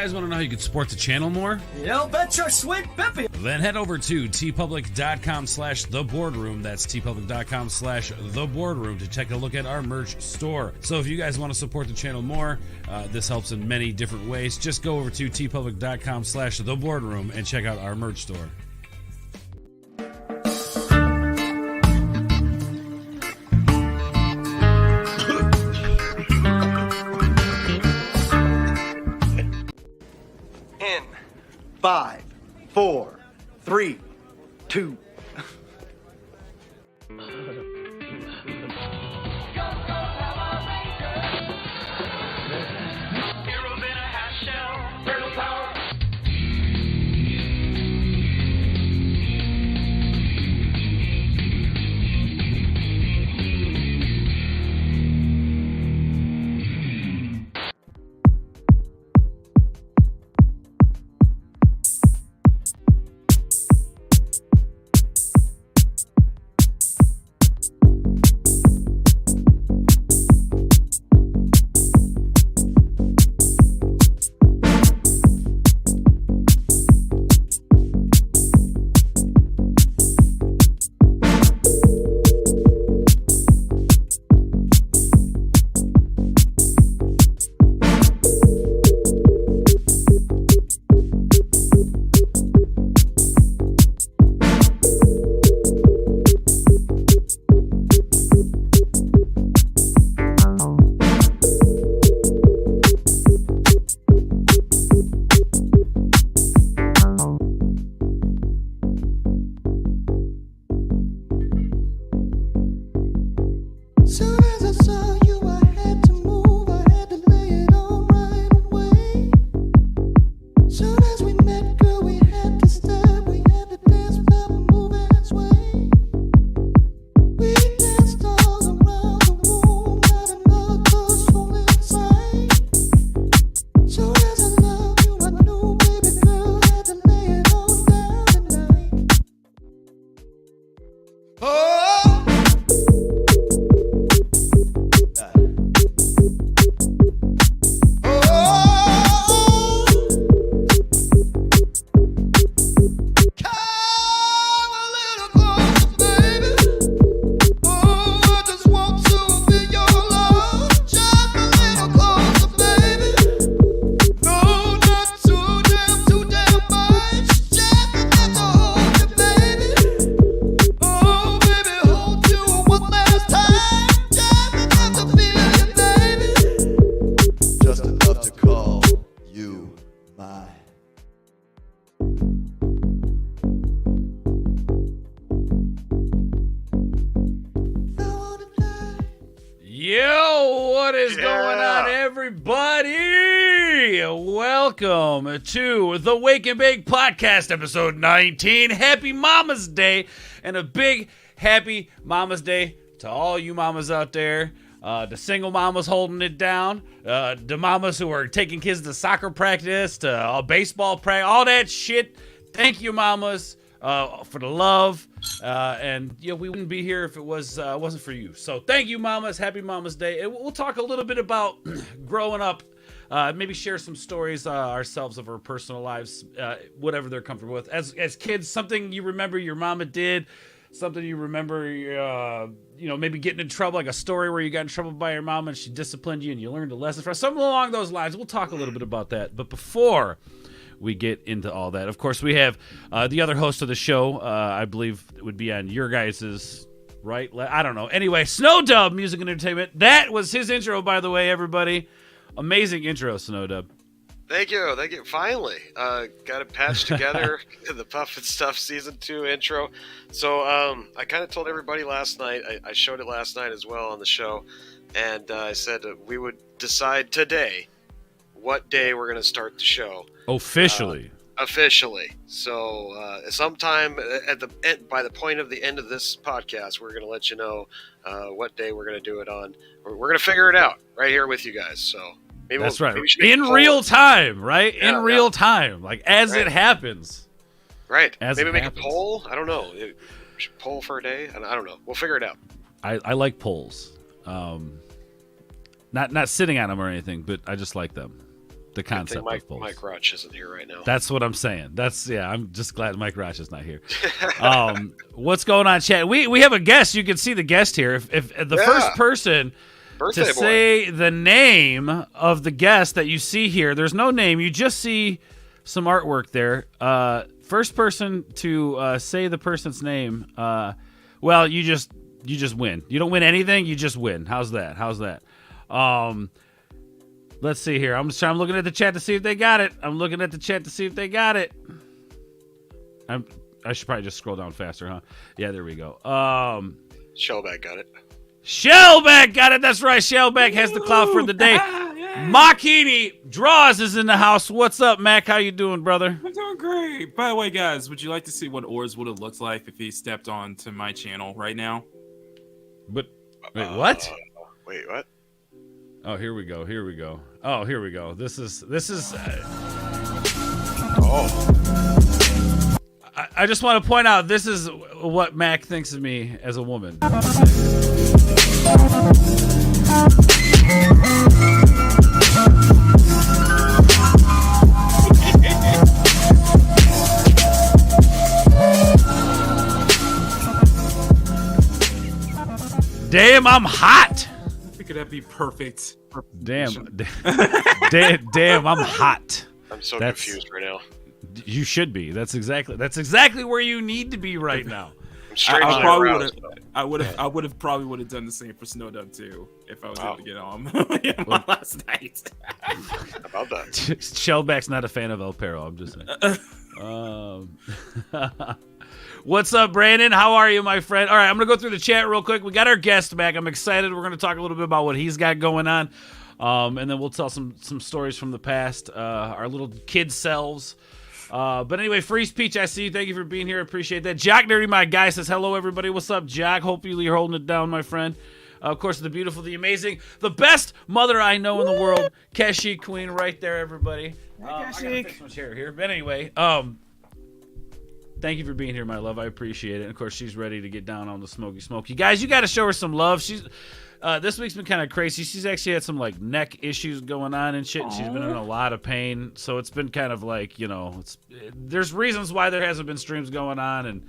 guys want to know how you can support the channel more? You bet your sweet bippy. Then head over to tpublic.com/theboardroom. That's tpublic.com/theboardroom to take a look at our merch store. So if you guys want to support the channel more, this helps in many different ways. Just go over to tpublic.com/theboardroom and check out our merch store. In 5, 4, 3, 2. Yo, what is going on, everybody? Welcome to the Wake and Bake Podcast, episode 19. Happy Mama's Day, and a big happy Mama's Day to all you mamas out there. The single mamas holding it down, the mamas who are taking kids to soccer practice, to baseball practice, all that shit. Thank you, mamas, for the love. And you know, we wouldn't be here if it wasn't for you. So thank you, mamas. Happy Mama's Day. And we'll talk a little bit about growing up. Maybe share some stories ourselves of our personal lives, whatever they're comfortable with. As kids, something you remember your mama did, something you remember, maybe getting in trouble, like a story where you got in trouble by your mom and she disciplined you and you learned a lesson from something along those lines. We'll talk a little bit about that. But before we get into all that, of course, we have the other host of the show. I believe it would be on your guys's right. I don't know. Anyway, Snow Dub Music and Entertainment. That was his intro, by the way, everybody. Amazing intro, Snow Dub. Thank you. Finally, got it patched together. The Puff and Stuff Season 2 intro. So I kind of told everybody last night. I showed it last night as well on the show, and I said we would decide today what day we're going to start the show officially. So sometime by the point of the end of this podcast, we're going to let you know what day we're going to do it on. We're going to figure it out right here with you guys. So. That's right. In real time, right? Yeah, in real time, like as it happens. Right. Maybe make a poll. I don't know. We should poll for a day. I don't know. We'll figure it out. I like polls. Not sitting on them or anything, but I just like them. the concept Mike, of polls. Mike Roach isn't here right now. That's what I'm saying. I'm just glad Mike Roch is not here. What's going on, chat? We have a guest. You can see the guest here. If the first person Birthday to boy. say the name of the guest that you see here, there's no name. You just see some artwork there. First person to say the person's name, well, you just win. You don't win anything. You just win. How's that? Let's see here. I'm looking at the chat to see if they got it. I should probably just scroll down faster, huh? Yeah, there we go. Shellback got it. Shellback got it. That's right. Shellback has the clout for the day. Makini Draws is in the house. What's up, Mac? How you doing, brother? I'm doing great. By the way, guys, would you like to see what Ors would have looked like if he stepped onto my channel right now? But wait, what? Wait, what? Oh, here we go. Oh, here we go. This is. I just want to point out this is what Mac thinks of me as a woman. Damn, I'm hot. I figured that'd be perfect. Damn, I'm hot. I'm so confused right now. You should be. That's exactly where you need to be right now. I'm strangely aroused. I would have probably done the same for Snowdub too if I was able to get on last night. How about that? Shellback's not a fan of El Perro. I'm just saying. What's up, Brandon? How are you, my friend? All right, I'm going to go through the chat real quick. We got our guest back. I'm excited. We're going to talk a little bit about what he's got going on. And then we'll tell some stories from the past, our little kid selves. But anyway, Freeze Peach, I see you. Thank you for being here. Appreciate that. Jock Nerdy, my guy, says hello, everybody. What's up, Jock? Hopefully you're holding it down, my friend. Of course, the beautiful, the amazing, the best mother I know in the world, Keshi Queen, right there, everybody. I gotta fix my chair here. But anyway, thank you for being here, my love. I appreciate it. And of course, she's ready to get down on the smoky smoke. You guys, you got to show her some love. She's this week's been kind of crazy. She's actually had some like neck issues going on and shit. She's been in a lot of pain, so it's been kind of like, you know, there's reasons why there hasn't been streams going on, and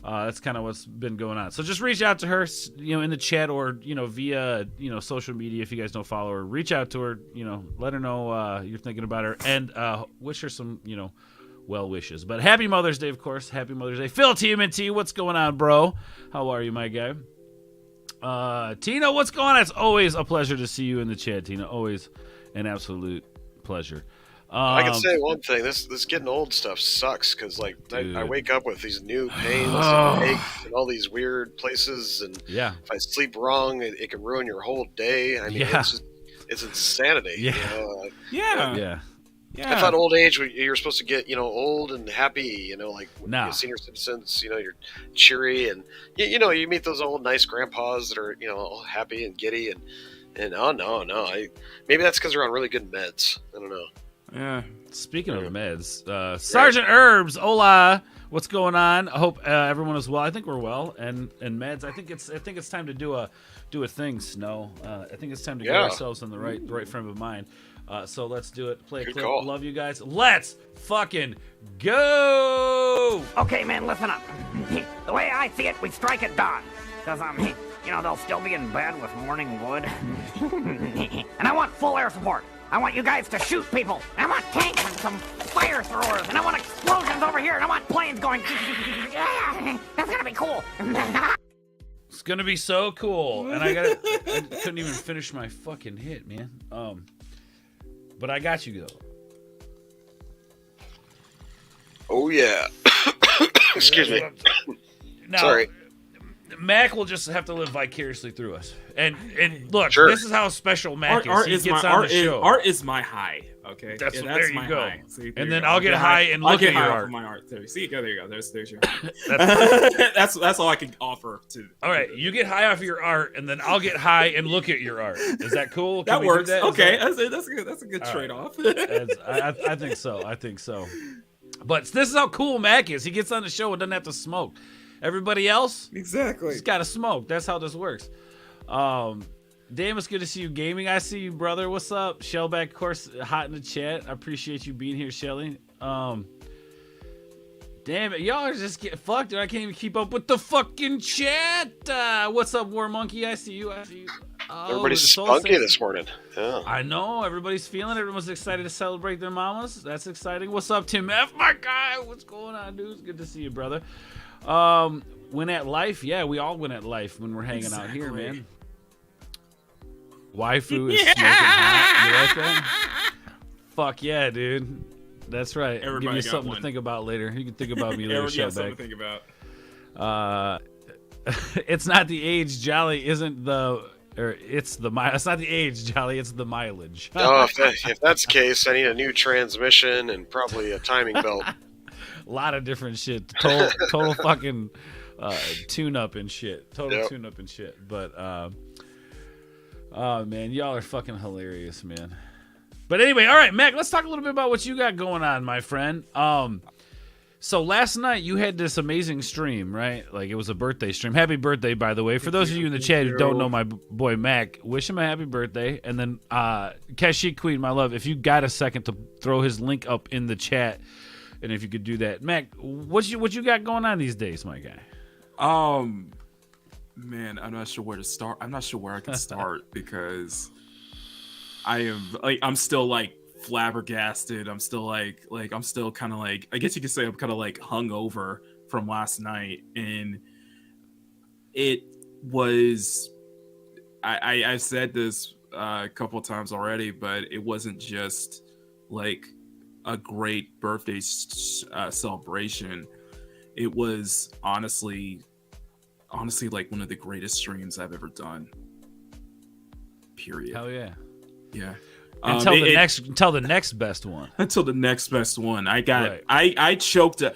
that's kind of what's been going on. So just reach out to her, you know, in the chat or, you know, via, you know, social media. If you guys don't follow her, reach out to her, you know, let her know you're thinking about her, and wish her some, you know, well wishes. But happy Mother's Day, of course. Happy Mother's Day. Phil TMNT, what's going on, bro? How are you, my guy? Tina, what's going on? It's always a pleasure to see you in the chat, Tina. Always an absolute pleasure. I can say one thing. This getting old stuff sucks because like I wake up with these new pains and aches and all these weird places, and if I sleep wrong, it can ruin your whole day. I mean, it's insanity. Yeah. You know? Yeah. I thought old age, you're supposed to get, you know, old and happy, you know, like senior citizens, you know, you're cheery and, you know, you meet those old nice grandpas that are, you know, all happy and giddy and oh, no. Maybe that's because they're on really good meds. I don't know. Yeah. Speaking of meds, Sergeant Herbs, hola. What's going on? I hope everyone is well. I think we're well. And meds. I think it's time to do a thing, Snow. I think it's time to get ourselves in the right frame of mind. So let's do it. Play a clip. Call. Love you guys. Let's fucking go! Okay, man, listen up. The way I see it, we strike at dawn. Because, you know, they'll still be in bed with morning wood. And I want full air support. I want you guys to shoot people. I want tanks and some fire throwers. And I want explosions over here. And I want planes going. That's going to be cool. It's going to be so cool. And I couldn't even finish my fucking hit, man. But I got you, though. Oh, yeah. Excuse me. Now, sorry. Mac will just have to live vicariously through us. And look, this is how special Mac is. He gets on the show. Art is my high, okay? That's there you go. See, and then I'll get high and look at your art. My art too. See, there you go. There's your art. That's all I can offer to. All right, you get high off your art, and then I'll get high and look at your art. Is that cool? That works. Okay, that's a good trade-off. I think so. But this is how cool Mac is. He gets on the show and doesn't have to smoke. Everybody else, exactly. He's got to smoke. That's how this works. Damn, it's good to see you gaming. I see you, brother. What's up? Shellback, of course, hot in the chat. I appreciate you being here, Shelly. Damn it, y'all are just getting fucked, dude. I can't even keep up with the fucking chat. What's up, War Monkey? I see you. Oh, Everybody's spunky this morning. Yeah. I know. Everybody's feeling it. Everyone's excited to celebrate their mamas. That's exciting. What's up, Tim F? My guy. What's going on, dude? It's good to see you, brother. Win at life. Yeah, we all win at life when we're hanging out here, man. Waifu is smoking hot. You like that? Fuck yeah, dude. That's right. Everybody Give you got something one. to think about later. You can think about me later, Yeah, something Shellback. to think about. It's not the age, Jolly. Isn't the... Or it's the It's not the age, Jolly. It's the mileage. Oh, if that's the case, I need a new transmission and probably a timing belt. A lot of different shit. Total fucking tune-up and shit. Total Yep. tune-up and shit. But, oh, man, y'all are fucking hilarious, man. But anyway, all right, Mac, let's talk a little bit about what you got going on, my friend. So last night you had this amazing stream, right? Like it was a birthday stream. Happy birthday, by the way. For those of you in the chat who don't know my boy Mac, wish him a happy birthday. And then Kashyyyk Queen, my love, if you got a second to throw his link up in the chat, and if you could do that, Mac, what you got going on these days, my guy? Man, I'm not sure where to start. I'm not sure where I can start because I'm still like flabbergasted. I'm still like I'm still kind of like, I guess you could say I'm kind of like hungover from last night, and it was I've said this a couple of times already, but it wasn't just like a great birthday celebration. It was honestly like one of the greatest streams I've ever done. Period. Hell yeah. Yeah. Until the next best one. Until the next best one. I got Right. I choked up.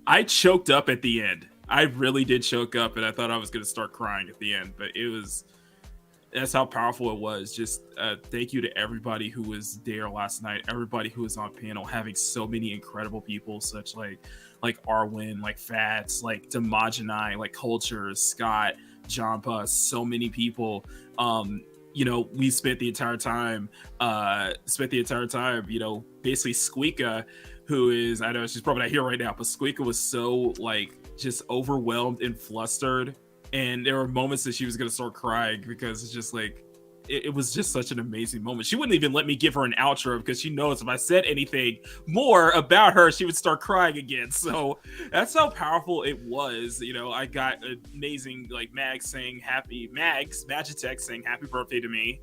I choked up at the end. I really did choke up, and I thought I was going to start crying at the end, but that's how powerful it was. Just thank you to everybody who was there last night, everybody who was on panel, having so many incredible people, such like Arwen, like Fats, like Demogeny, like Culture, Scott, Jampa, so many people. We spent the entire time, basically Squeaka, who is, I know she's probably not here right now, but Squeaka was so like just overwhelmed and flustered. And there were moments that she was going to start crying because it's just like, it was just such an amazing moment. She wouldn't even let me give her an outro because she knows if I said anything more about her, she would start crying again. So that's how powerful it was. I got amazing, like Magitech saying happy birthday to me.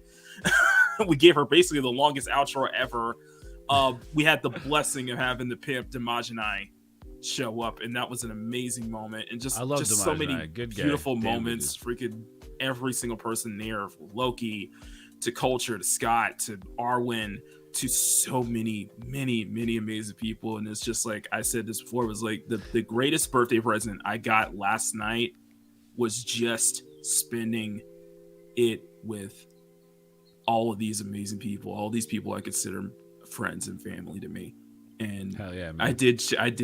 We gave her basically the longest outro ever. We had the blessing of having the pimp Demogeny show up, and that was an amazing moment. And just so many beautiful moments. Freaking every single person there, from Loki to Culture to Scott to Arwen to so many amazing people. And it's just like I said this before, it was like the greatest birthday present I got last night was just spending it with all of these amazing people, all these people I consider friends and family to me. And hell yeah, man. I did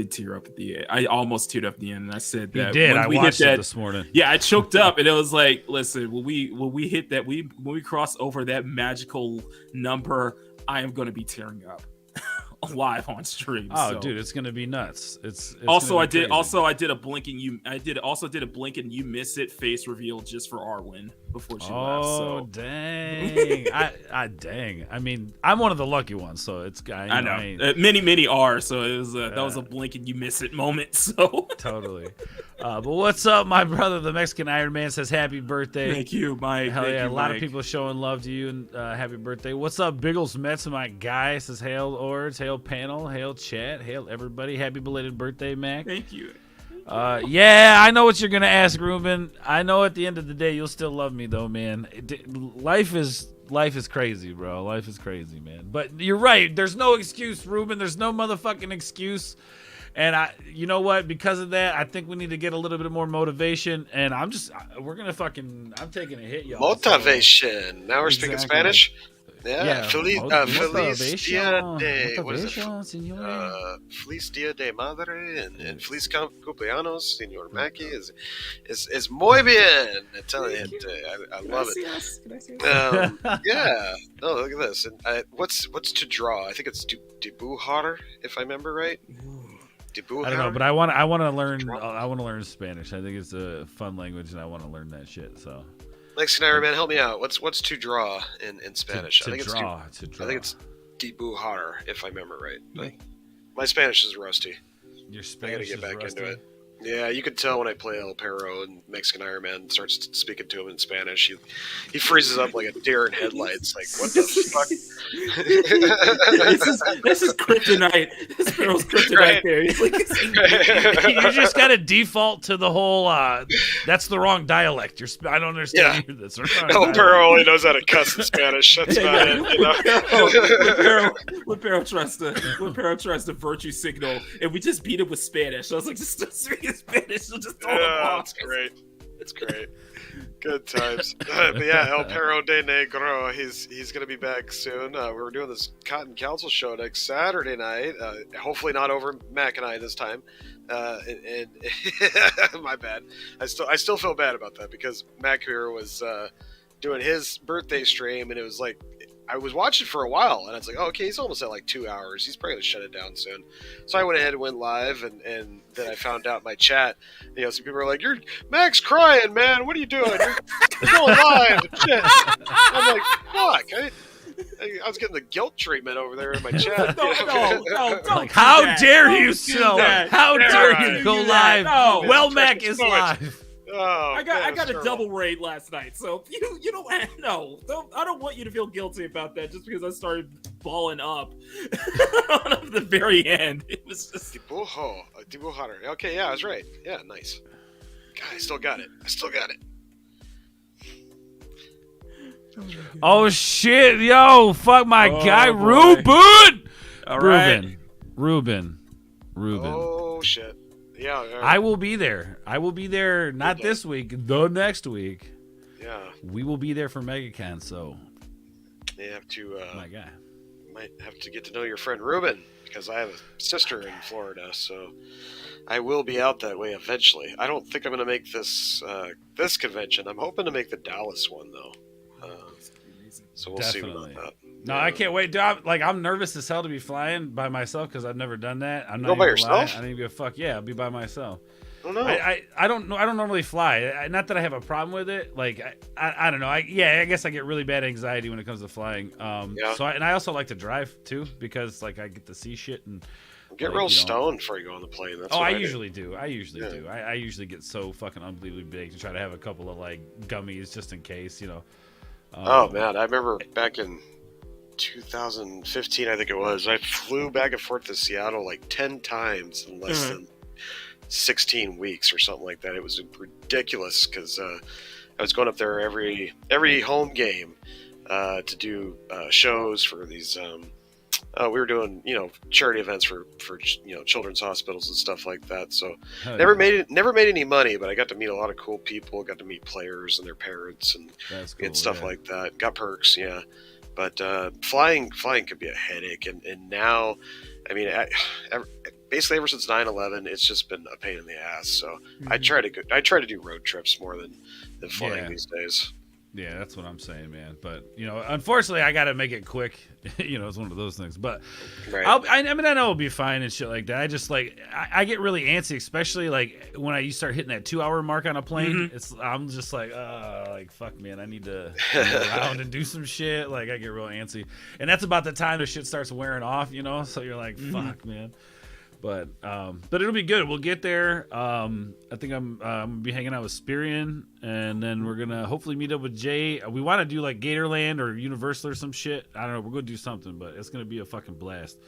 tear up at the end. I almost teared up at the end, and I said that you did. when I we watched hit that it this morning. Yeah, I choked up, and it was like, listen, when we hit that, when we cross over that magical number, I am going to be tearing up live on stream. Oh, so. dude, it's going to be nuts. It's also I did a blink and you miss it face reveal just for Arwen before she left. So dang. Dang. I mean, I'm one of the lucky ones, so it's I know. Many are, so it was that was a blink and you miss it moment. So totally. But what's up, my brother? The Mexican Iron Man says happy birthday. Thank you, Mike. Hell Thank yeah, you, a lot Mike. of people showing love to you and happy birthday. What's up, Biggles Mets, my guy? Says hail Ords, hail panel, hail chat, hail everybody. Happy belated birthday, Mac. Thank you. Yeah, I know what you're gonna ask, Ruben. I know at the end of the day you'll still love me though, man. Life is crazy, bro. Life is crazy, man. But you're right. There's no excuse, Ruben. There's no motherfucking excuse. And you know what? Because of that, I think we need to get a little bit more motivation. And I'm taking a hit, y'all. Motivation. Now we're speaking Spanish. Yeah, Feliz Dia de what is it? Señor. Feliz Dia de Madre and Feliz Cumpleaños, Señor Mackie is muy bien. I tell you, I love it. Yeah. Oh, look at this. And what's to draw? I think it's dibujar, if I remember right. Dibujar. I don't know, but I want to learn Spanish. I think it's a fun language, and I want to learn that shit. So. Mexican Iron Man, help me out. What's to draw in Spanish? To I think draw. I think it's dibujar, if I remember right. But my Spanish is rusty. Your Spanish I gotta get back rusty. into it. Yeah, you can tell when I play El Perro and Mexican Iron Man starts speaking to him in Spanish. He freezes up like a deer in headlights. Like, what the fuck? this is kryptonite. This Perro's kryptonite Right. there. He's like, You just got to default to the whole. That's the wrong dialect. I don't understand Yeah. this. Wrong El dialect. Perro only knows how to cuss in Spanish. That's about it. You know? When Perro tries to virtue signal, and we just beat him with Spanish. I was like, just speak Spanish. We'll just throw him Yeah, off. that's great. It's great. Good times. But yeah, El Perro de Negro, he's going to be back soon. We're doing this Cotton Council show next Saturday night. Hopefully not over Mac and I this time. And my bad. I still feel bad about that because Mac here was doing his birthday stream, and it was like I was watching for a while, and I was like, oh, okay, he's almost at like 2 hours. He's probably going to shut it down soon. So I went ahead and went live, and then I found out my chat. You know, some people were like, Mac's crying, man. What are you doing? You're going live and shit. I'm like, fuck. I was getting the guilt treatment over there in my chat. No, don't Like, do how that. dare Don't you, do so? that. How Yeah, dare right. you go Do that. live? No. Well, Yeah, Mac it's is so much. live. Oh, I got a terrible. double rate last night, so you don't I don't want you to feel guilty about that just because I started balling up at the very end. It was just Dibujar. Okay, yeah, I was right. Yeah, nice. God, I still got it. Oh shit, yo, fuck my guy, boy. Ruben. all right. Ruben. Oh shit. Yeah. I will be there. Not this week, the next week. Yeah. We will be there for MegaCon, so You have to. my guy. Might have to get to know your friend Ruben because I have a sister in Florida, so I will be out that way eventually. I don't think I'm going to make this convention. I'm hoping to make the Dallas one though. So we'll Definitely. see about that. No, I can't wait. Dude, I'm nervous as hell to be flying by myself because I've never done that. I'm not Go by even gonna lie. yourself? I didn't give a fuck. Yeah, I'll be by myself. Oh no. I don't know. I don't normally fly. Not that I have a problem with it. Like I don't know. I guess I get really bad anxiety when it comes to flying. Yeah. So I also like to drive too because like I get to see shit and Get like, real you know. stoned before you go on the plane. That's Oh, what I do. usually do. I usually Yeah. do. I usually get so fucking unbelievably big to try to have a couple of like gummies just in case, you know. Oh man, I remember back in 2015, I think it was. I flew back and forth to Seattle like 10 times in less than 16 weeks or something like that. It was ridiculous because I was going up there every home game to do shows for these. We were doing charity events for children's hospitals and stuff like that. So Hell never yeah. made any money, but I got to meet a lot of cool people. Got to meet players and their parents and That's cool, stuff yeah. like that. Got perks, yeah. But flying could be a headache, and now, I mean, basically ever since 9/11, it's just been a pain in the ass. So I try to do road trips more than flying Yeah. these days. Yeah, that's what I'm saying, man. But unfortunately, I got to make it quick. It's one of those things. But Right. I know it'll be fine and shit like that. I just I get really antsy, especially like when you start hitting that 2 hour mark on a plane. I'm just like fuck, man. I need to go around and do some shit. Like I get real antsy, and that's about the time the shit starts wearing off. So you're like, fuck, man. But it'll be good. We'll get there. I think I'm gonna be hanging out with Spirian, and then we're gonna hopefully meet up with Jay. We want to do like Gatorland or Universal or some shit. I don't know. We're gonna do something, but it's gonna be a fucking blast.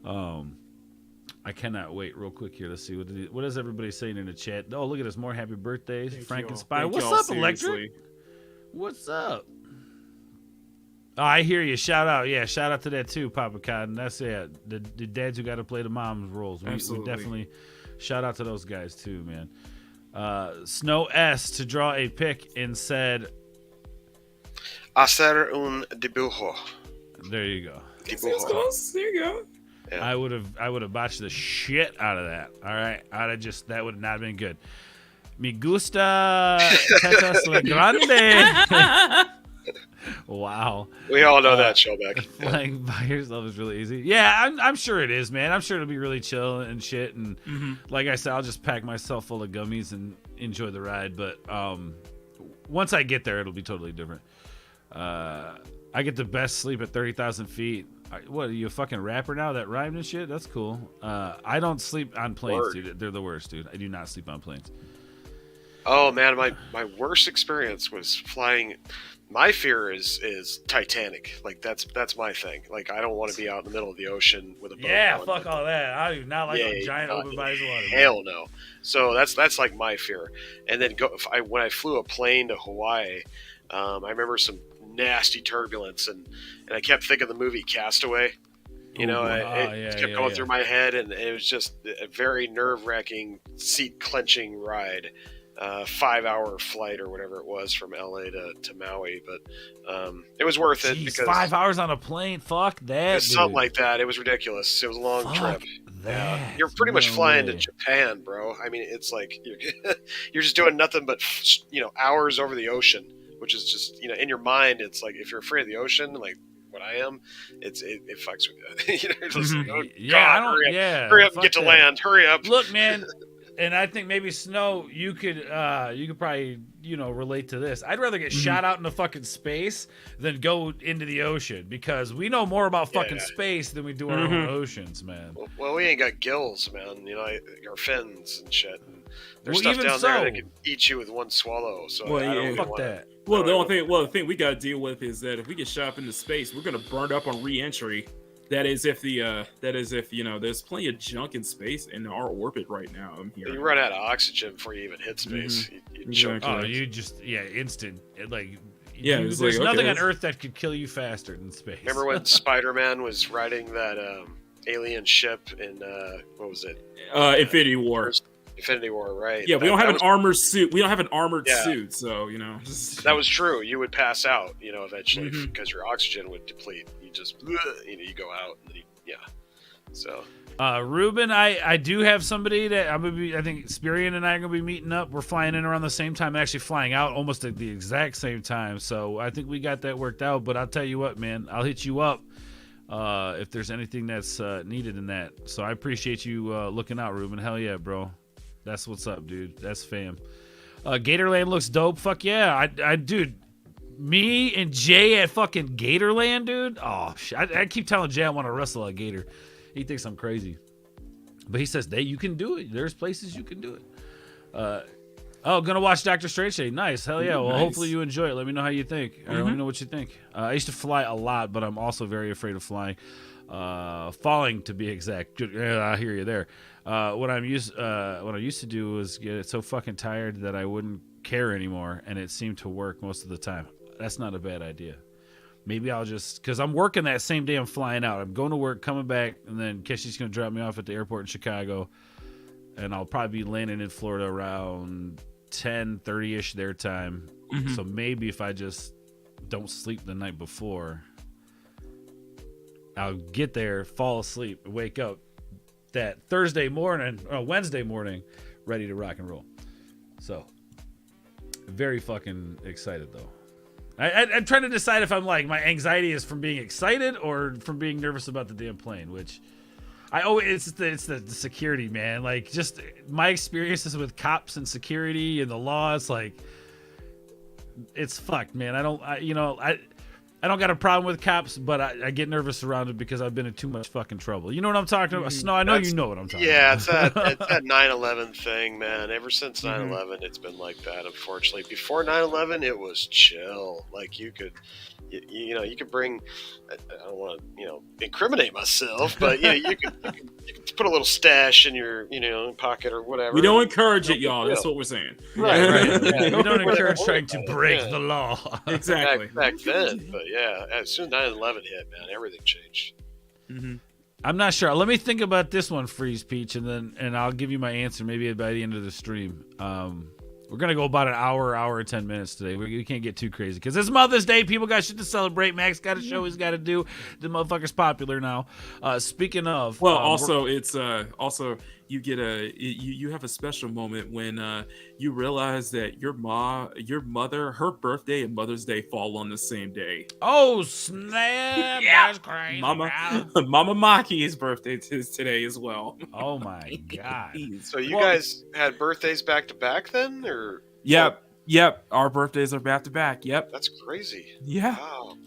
I cannot wait. Real quick here. Let's see what is everybody saying in the chat. Oh, look at this. More happy birthdays, Frankenstein. What's up, Electric? What's up? Oh, I hear you. Shout out. Yeah, shout out to that too, Papa Cotton. That's it. The dads who got to play the mom's roles. We definitely shout out to those guys too, man. Snow S to draw a pic and said, Hacer un dibujo. There you go. Dibujo. Close. There you go. Yeah. I would have botched the shit out of that. All right, that would not have been good. Me gusta tetas la grande. Wow. We all know that, Shellback. Flying by yourself is really easy. Yeah, I'm sure it is, man. I'm sure it'll be really chill and shit. And like I said, I'll just pack myself full of gummies and enjoy the ride. But once I get there, it'll be totally different. I get the best sleep at 30,000 feet. What, are you a fucking rapper now that rhymed and shit? That's cool. I don't sleep on planes, dude. They're the worst, dude. I do not sleep on planes. Oh man, my worst experience was flying. My fear is Titanic. Like that's my thing. Like I don't want to be out in the middle of the ocean with a boat. Yeah, fuck all that. I do not like a giant open bodies of water. Hell no. So that's like my fear. And then when I flew a plane to Hawaii, I remember some nasty turbulence, and I kept thinking of the movie Castaway. You know, it kept going through my head, and it was just a very nerve-wracking, seat-clenching ride. 5-hour flight or whatever it was from LA to Maui, but it was worth it because 5 hours on a plane. Fuck that. Something like that. It was ridiculous. It was a long trip. That. You're pretty much flying to Japan, bro. I mean, it's like you're just doing nothing but hours over the ocean, which is just in your mind. It's like if you're afraid of the ocean, like what I am, it fucks with you. Just like, oh, yeah, God, hurry up and get to land. Hurry up. Look, man. And I think maybe Snow, you could probably relate to this. I'd rather get shot out into fucking space than go into the ocean because we know more about fucking space than we do our own oceans, man. Well, we ain't got gills, man. Our fins and shit. There's Well, stuff even down so- there that can eat you with one swallow. So Well, I don't yeah. even Fuck wanna- that. Well, the thing we gotta deal with is that if we get shot up into space, we're gonna burn up on re-entry. That is if there's plenty of junk in space in our orbit right now. I'm here. You run out of oxygen before you even hit space. You choke. Exactly. Oh, you just instant. Yeah, it's there's like, nothing okay, on Earth that could kill you faster than space. Remember when Spider-Man was riding that alien ship in what was it? Infinity War. Infinity War, right? Yeah, we don't have an armored suit. We don't have an armored Yeah. suit, so That was true. You would pass out, eventually Mhm. because your oxygen would deplete. You just, you go out, and then So Ruben, I do have somebody that I'm gonna be. I think Spirian and I are gonna be meeting up. We're flying in around the same time, actually flying out almost at the exact same time. So I think we got that worked out. But I'll tell you what, man, I'll hit you up if there's anything that's needed in that. So I appreciate you looking out, Ruben. Hell yeah, bro. That's what's up, dude. That's fam. Gatorland looks dope. Fuck yeah, I dude. Me and Jay at fucking Gatorland, dude. Oh shit, I keep telling Jay I want to wrestle a gator. He thinks I'm crazy. But he says, you can do it. There's places you can do it. Gonna watch Doctor Strange today. Nice. Hell yeah. Well, nice. hopefully you enjoy it. Let me know how you think. Or let me know what you think. I used to fly a lot, but I'm also very afraid of flying. Falling, to be exact. I hear you there. What I used to do was get so fucking tired that I wouldn't care anymore, and it seemed to work most of the time. That's not a bad idea. Maybe I'll just, because I'm working that same day I'm flying out. I'm going to work, coming back, and then Keshi's going to drop me off at the airport in Chicago. And I'll probably be landing in Florida around 10:30-ish their time. So maybe if I just don't sleep the night before, I'll get there, fall asleep, wake up that Wednesday morning, ready to rock and roll. So, very fucking excited though. I'm trying to decide if I'm like my anxiety is from being excited or from being nervous about the damn plane, which it's the security, man. Like just my experiences with cops and security and the law. It's like it's fucked, man. I don't got a problem with cops, but I get nervous around it because I've been in too much fucking trouble. You know what I'm talking about? Snow, I know you know what I'm talking about. Yeah, it's that 9/11 thing, man. Ever since 9/11, it's been like that, unfortunately. Before 9/11, it was chill. Like you could bring. I don't want to, incriminate myself, but you could put a little stash in your, pocket or whatever. we don't encourage it, y'all. That's what we're saying. Right. Yeah, we don't encourage trying to break the law. Exactly. Back then, but yeah, as soon as 9/11 hit, man, everything changed. I'm not sure. Let me think about this one, Freeze Peach, and I'll give you my answer maybe by the end of the stream. We're going to go about an hour and 10 minutes today. We can't get too crazy because it's Mother's Day. People got shit to celebrate. Max got a show he's got to do. The motherfucker's popular now. Speaking of... Well, also, it's also... You get you have a special moment when you realize that your mother, her birthday and Mother's Day fall on the same day. Oh snap! Yeah. That's crazy. Mama Maki's birthday is today as well. Oh my god! So you guys had birthdays back to back then, or? Yep. Our birthdays are back to back. Yep. That's crazy. Yeah. Wow.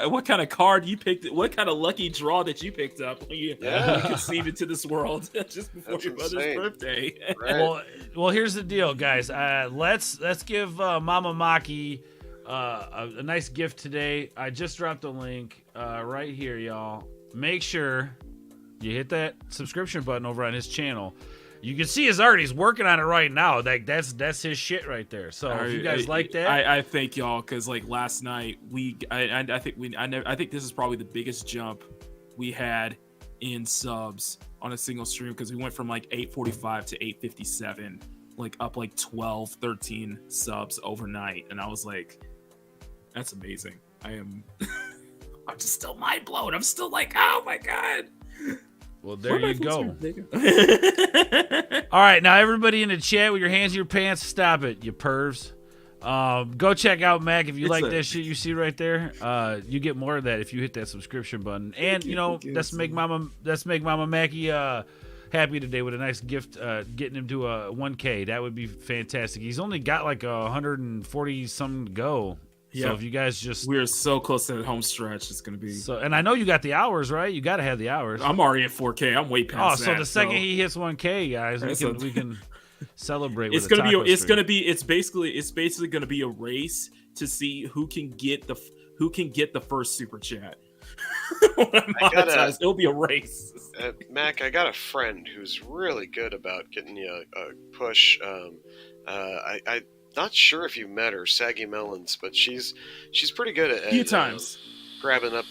What kind of card you picked? What kind of lucky draw that you picked up when you conceived into this world just before your mother's birthday? Right. Well, here's the deal, guys. Let's give Mama Maki a nice gift today. I just dropped a link right here, y'all. Make sure you hit that subscription button over on his channel. You can see his art. He's working on it right now. That's his shit right there. So if you guys like that, I thank y'all because like last night I think this is probably the biggest jump we had in subs on a single stream because we went from like 845 to 857, like up like 12, 13 subs overnight, and I was like, that's amazing. I'm just still mind blown. I'm still like, oh my god. Well, there you go. All right, now everybody in the chat with your hands in your pants, stop it, you pervs. Go check out Mac if you like that shit you see right there. You get more of that if you hit that subscription button. And let's make Mama Mackie happy today with a nice gift, getting him to a 1K. That would be fantastic. He's only got like 140 something to go. Yeah. So if you guys we're so close to the home stretch, it's gonna be so. And I know you got the hours, right? You got to have the hours. I'm already at 4K. I'm way past that. So the second he hits 1K, guys, we can celebrate. It's with it's basically gonna be a race to see who can get the first super chat. It'll be a race. Mac, I got a friend who's really good about getting you a push. I not sure if you met her, Saggy Melons, but she's pretty good at few times grabbing up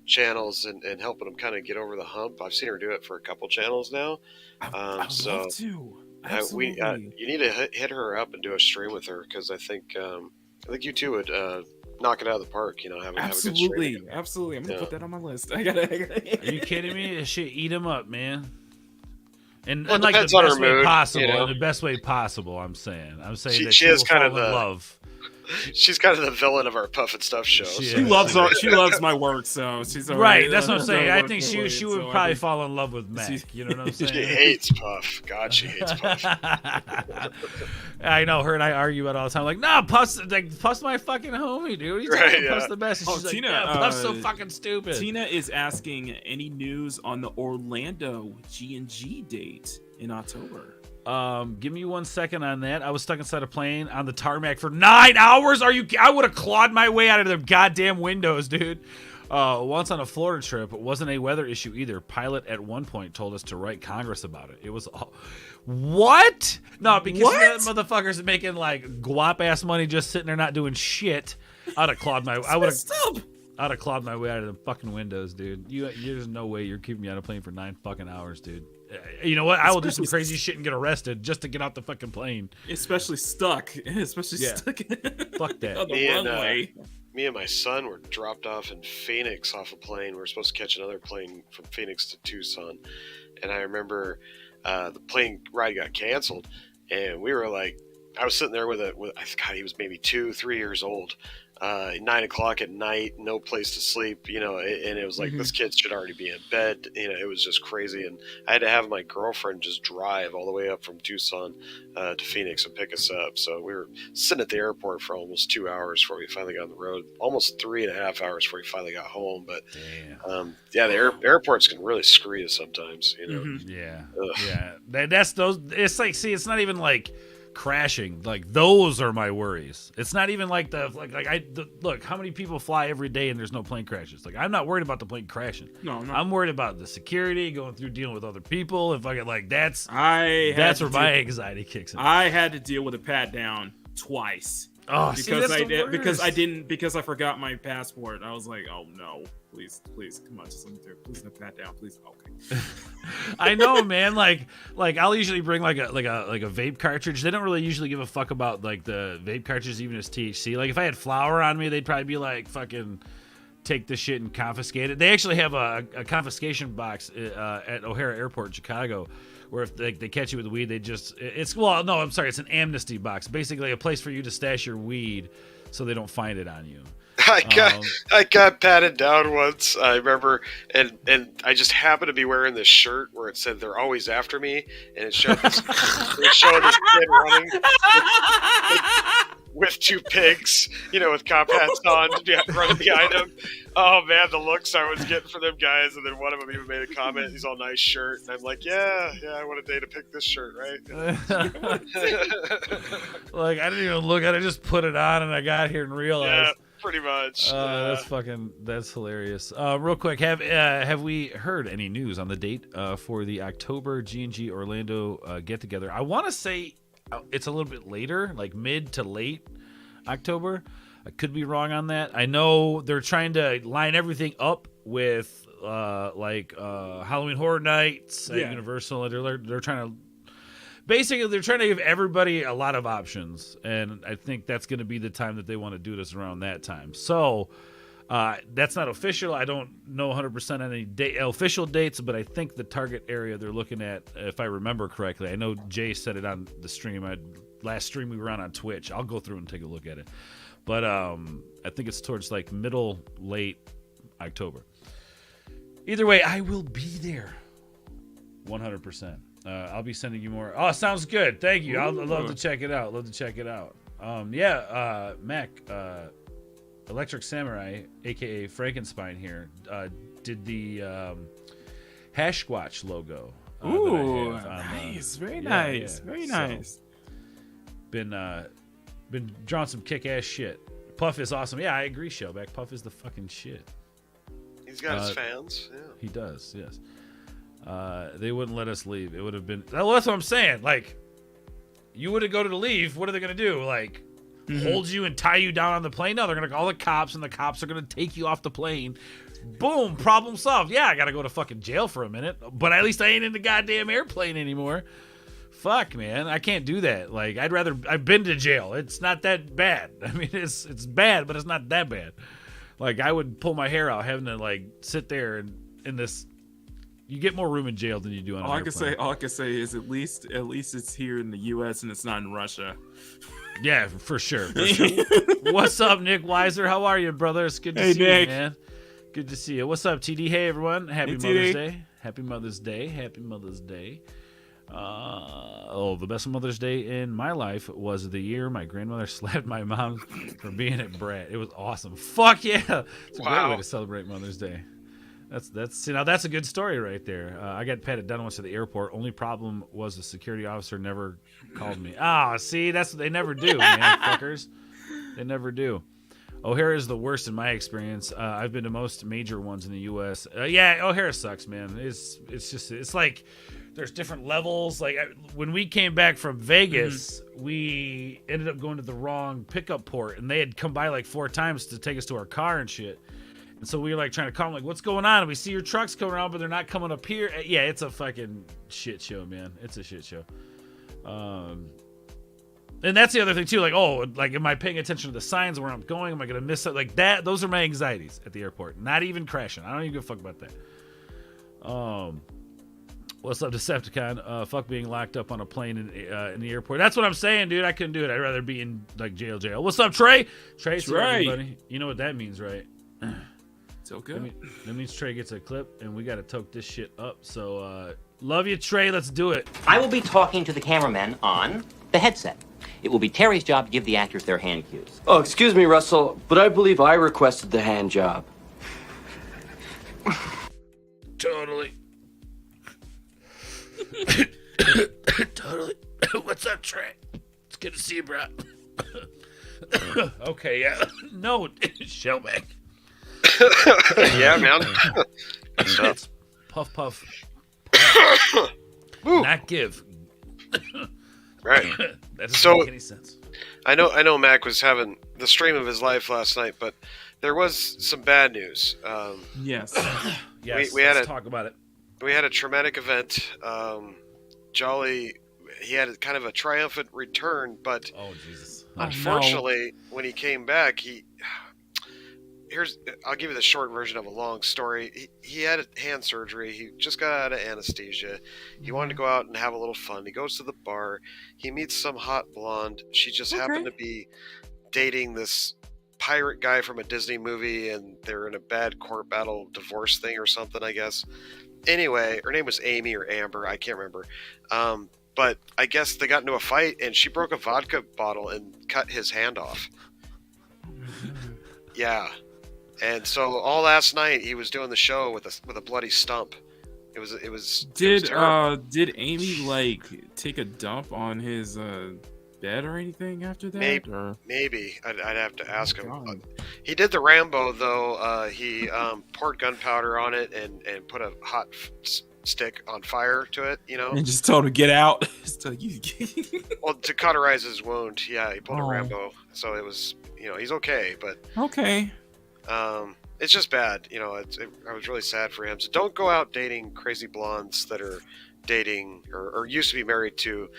channels and helping them kind of get over the hump. I've seen her do it for a couple channels now. I would love to. Absolutely. You need to hit her up and do a stream with her because I think you two would knock it out of the park. Have a good stream. Absolutely. I'm gonna put that on my list. Are you kidding me? This shit, eat them up, man. And like the best way possible. The best way possible. I'm saying that she is kind of the love. She's kind of the villain of our Puff and Stuff show. She loves my work, so she's right. That's what I'm saying. I think she would probably fall in love with Mac. You know what I'm saying? She hates Puff. God, she hates Puff. I know her and I argue about it all the time. Like, nah, Puff's my fucking homie, dude. He's Puff's the best. And she's Tina, like, yeah, Puff's so fucking stupid. Tina is asking any news on the Orlando G&G date in October. Give me 1 second on that. I was stuck inside a plane on the tarmac for 9 hours. I would have clawed my way out of the goddamn windows, dude. Once on a Florida trip, it wasn't a weather issue either. Pilot at one point told us to write Congress about it. It was what? No, because the motherfuckers making like guap ass money just sitting there not doing shit. I'd have clawed my way out of the fucking windows, dude. There's no way you're keeping me on a plane for 9 fucking hours, dude. You know what? I will do some crazy shit and get arrested just to get off the fucking plane. Especially stuck. Fuck that. On the runway. Me and my son were dropped off in Phoenix off a plane. We were supposed to catch another plane from Phoenix to Tucson. And I remember the plane ride got canceled. And we were like, I was sitting there with he was maybe 2-3 years old. 9 o'clock at night, no place to sleep, and it was like this kid should already be in bed. It was just crazy, and I had to have my girlfriend just drive all the way up from Tucson to Phoenix and pick us up. So we were sitting at the airport for almost 2 hours before we finally got on the road. Almost 3.5 hours before we finally got home. But the airports can really screw you sometimes. Yeah. That's those. It's like, see, it's not even like crashing. Like, those are my worries. It's not even like look, how many people fly every day and there's no plane crashes? Like, I'm not worried about the plane crashing. No. I'm worried about the security, going through dealing with other people. If I get like that's where my anxiety kicks in. I had to deal with a pat down twice Oh, see, that's the because worst. because I forgot my passport. I was like, oh no, please, come on, just let me through. Please let that down, please. Okay. I know, man. Like I'll usually bring like a vape cartridge. They don't really usually give a fuck about like the vape cartridges, even as THC. Like if I had flour on me, they'd probably be like, fucking take this shit and confiscate it. They actually have a confiscation box at O'Hare Airport in Chicago, where if they catch you with weed, it's an amnesty box, basically a place for you to stash your weed so they don't find it on you. I got patted down once. I remember, and I just happened to be wearing this shirt where it said "They're always after me," and it showed this kid running with two pigs, with cop hats on, running behind him. Oh man, the looks I was getting for them guys, and then one of them even made a comment. He's all nice shirt, and I'm like, yeah, I want a day to pick this shirt, right? Like I didn't even look at it; I just put it on, and I got here and realized. Yeah. Pretty much. That's hilarious. Real quick, have we heard any news on the date for the October G&G Orlando get together? I want to say it's a little bit later, like mid to late October. I could be wrong on that. I know they're trying to line everything up with Halloween Horror Nights at Universal. They're trying to. Basically, they're trying to give everybody a lot of options, and I think that's going to be the time that they want to do this around that time. So that's not official. I don't know 100% any official dates, but I think the target area they're looking at, if I remember correctly, I know Jay said it on the stream. Last stream we were on Twitch. I'll go through and take a look at it. But I think it's towards like middle, late October. Either way, I will be there 100%. I'll be sending you more. Oh, sounds good. Thank you. I'd love to check it out. Mac, Electric Samurai, a.k.a. Frankenstein here, did the Hashsquatch logo. Ooh, nice. Very nice. Very nice. Been drawing some kick-ass shit. Puff is awesome. Yeah, I agree, Shellback. Puff is the fucking shit. He's got his fans. Yeah. He does, yes. They wouldn't let us leave. It would have been. Well, that's what I'm saying. Like, you would have go to leave. What are they gonna do? Like, hold you and tie you down on the plane? No, they're gonna call the cops, and the cops are gonna take you off the plane. Boom, problem solved. Yeah, I gotta go to fucking jail for a minute, but at least I ain't in the goddamn airplane anymore. Fuck, man, I can't do that. Like, I've been to jail. It's not that bad. I mean, it's bad, but it's not that bad. Like, I would pull my hair out having to like sit there and in this. You get more room in jail than you do on an airplane. All I can say is at least it's here in the U.S. and it's not in Russia. Yeah, for sure. What's up, Nick Weiser? How are you, brother? It's good to see Nick. you, man. Good to see you. What's up, TD? Hey, everyone. Happy Mother's Day. Happy Mother's Day. Happy Mother's Day. The best Mother's Day in my life was the year my grandmother slapped my mom for being at Brat. It was awesome. Fuck yeah. It's a great way to celebrate Mother's Day. That's a good story right there. I got patted down once at the airport. Only problem was the security officer never called me. See, that's what they never do, man, fuckers. They never do. O'Hare is the worst in my experience. I've been to most major ones in the U.S. O'Hare sucks, man. It's like there's different levels. Like when we came back from Vegas, we ended up going to the wrong pickup port, and they had come by like 4 times to take us to our car and shit. And so we were like trying to call them, like, what's going on? And we see your trucks coming around, but they're not coming up here. Yeah, it's a fucking shit show, man. It's a shit show. And that's the other thing too. Like, am I paying attention to the signs where I'm going? Am I gonna miss it? Like that. Those are my anxieties at the airport. Not even crashing. I don't even give a fuck about that. What's up, Decepticon? Fuck being locked up on a plane in the airport. That's what I'm saying, dude. I couldn't do it. I'd rather be in like jail. What's up, Trey? Trey, everybody. You know what that means, right? It's okay. That means Trey gets a clip, and we got to toke this shit up. So, love you, Trey. Let's do it. I will be talking to the cameramen on the headset. It will be Terry's job to give the actors their hand cues. Oh, excuse me, Russell, but I believe I requested the hand job. Totally. Totally. What's up, Trey? It's good to see you, bro. Okay, yeah. No, Shellback. Yeah, man. It's puff. Not give. Right. That doesn't make any sense. I know Mac was having the stream of his life last night, but there was some bad news. Yes. Yes, we had let's a- talk about it. We had a traumatic event. Jolly, he had kind of a triumphant return, but Oh Jesus! unfortunately, when he came back, I'll give you the short version of a long story. He had a hand surgery. He just got out of anesthesia. He wanted to go out and have a little fun. He goes to the bar. He meets some hot blonde. She just happened to be dating this pirate guy from a Disney movie, and they're in a bad court battle divorce thing or something, I guess. Anyway, her name was Amy or Amber. I can't remember. But I guess they got into a fight, and she broke a vodka bottle and cut his hand off. Yeah. And so all last night he was doing the show with a bloody stump. It was terrible. Did Amy like take a dump on his bed or anything after that? Maybe I'd have to ask him. God. He did the Rambo though. He poured gunpowder on it and put a hot stick on fire to it. And just told him to get out. Well, to cauterize his wound. Yeah, he pulled a Rambo. So it was he's okay, but Okay. it's just bad. I was really sad for him. So don't go out dating crazy blondes that are dating or used to be married to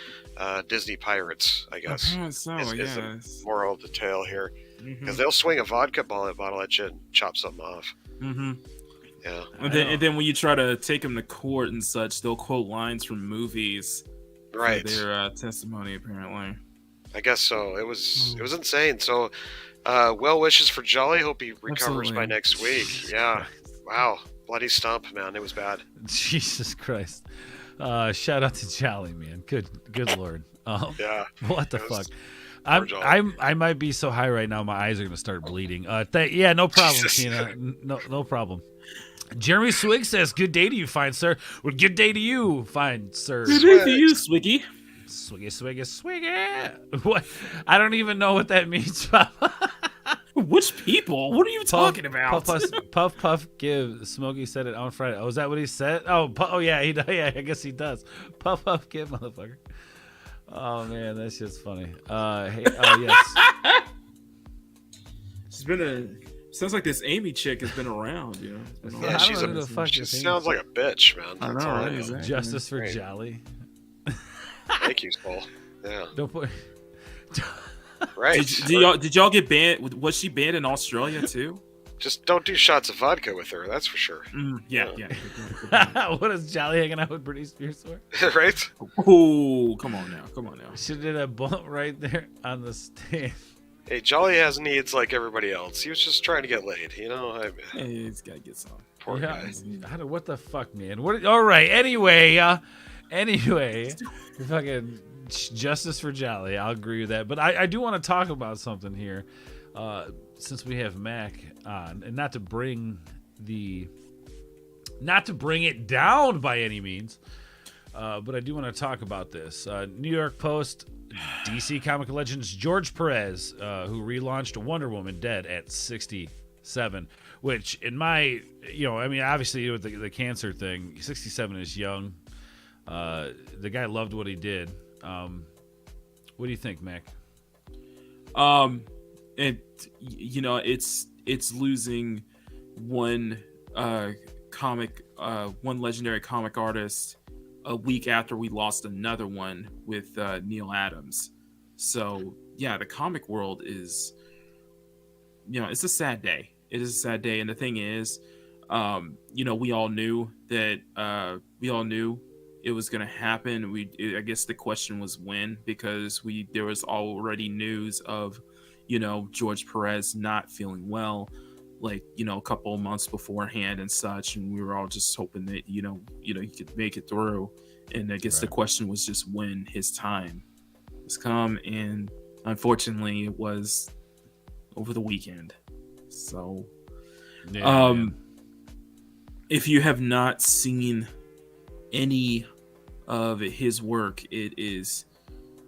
Disney pirates, I guess. Is the moral of the tale here. Because they'll swing a vodka bottle at you and chop something off. Mm-hmm. Yeah. And then when you try to take them to court and such, they'll quote lines from movies Right. for their testimony, apparently. I guess so. It was insane. So well wishes for Jolly. Hope he recovers by next week. Yeah. Wow. Bloody stump, man. It was bad. Jesus Christ. Shout out to Jolly, man. Good Lord. Yeah. What the fuck? I might be so high right now my eyes are gonna start bleeding. Yeah, no problem, Tina. No problem. Jeremy Swig says, "Good day to you, fine sir." Well, good day to you, fine sir. Good day to you, Swiggy. Swiggy. What? I don't even know what that means, Papa. Which people? What are you talking about? Puff give. Smokey said it on Friday. Oh, is that what he said? Oh yeah, yeah, I guess he does. Puff give, motherfucker. Oh man, that's just funny. Yes. Sounds like this Amy chick has been around, Yeah, she sounds like a bitch, man. That's all I know. Exactly. Justice for Jolly. Thank you, Skull. Yeah. Don't put. Right. Did y'all get banned? Was she banned in Australia too? Just don't do shots of vodka with her. That's for sure. Yeah. What is Jolly hanging out with Britney Spears for? Right? Oh, come on now. She did a bump right there on the stand. Hey, Jolly has needs like everybody else. He was just trying to get laid, He's gotta get some. Poor guy. What the fuck, man? All right. Anyway, fucking justice for Jolly. I'll agree with that. But I do want to talk about something here, since we have Mac on, and not to bring it down by any means, but I do want to talk about this. New York Post. DC comic legends George Perez, who relaunched Wonder Woman dead at 67, which in my, obviously with the cancer thing, 67 is young. The guy loved what he did. What do you think, Mac? And it's losing one legendary comic artist a week after we lost another one with Neil Adams. So yeah, the comic world is, it's a sad day. It is a sad day. And the thing is, we all knew that, it was going to happen. I guess the question was when, because there was already news of, George Perez not feeling well, a couple of months beforehand and such. And we were all just hoping that, he could make it through. And I guess the question was just when his time has come. And unfortunately it was over the weekend. So, if you have not seen any of his work, it is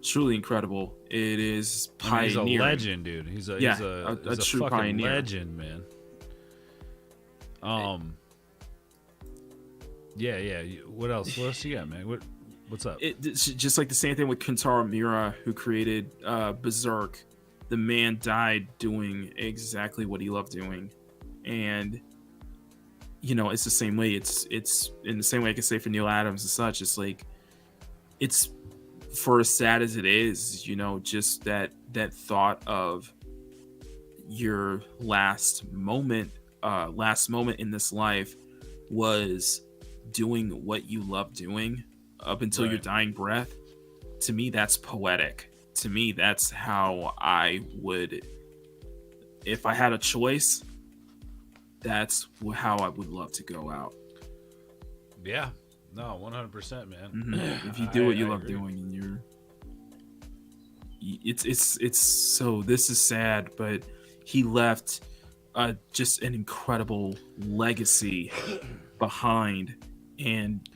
truly incredible. It is pioneering. He's a legend, dude. He's a true fucking pioneer. Legend, man. Yeah. What else? What else you got, man? What's up? It's just like the same thing with Kentaro Miura, who created Berserk. The man died doing exactly what he loved doing, and it's the same way. It's in the same way I can say for Neil Adams and such. It's like, it's, for as sad as it is, just that thought of your last moment in this life was doing what you love doing up until your dying breath. To me, that's poetic. To me, that's how I would, if I had a choice, that's how I would love to go out. Yeah, no, 100%, man. Mm-hmm. If you do what you love doing, and it's so, this is sad, but he left just an incredible legacy behind, and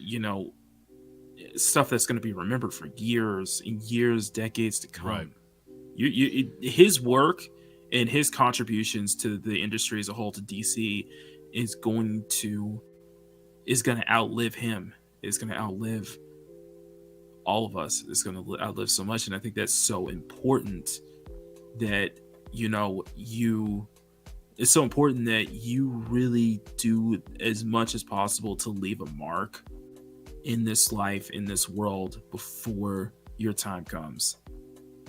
stuff that's going to be remembered for years and years, decades to come. Right. His work and his contributions to the industry as a whole, to DC, is going to outlive him. Is going to outlive all of us. It's going to outlive so much, and I think that's so important that it's so important that you really do as much as possible to leave a mark in this life, in this world, before your time comes.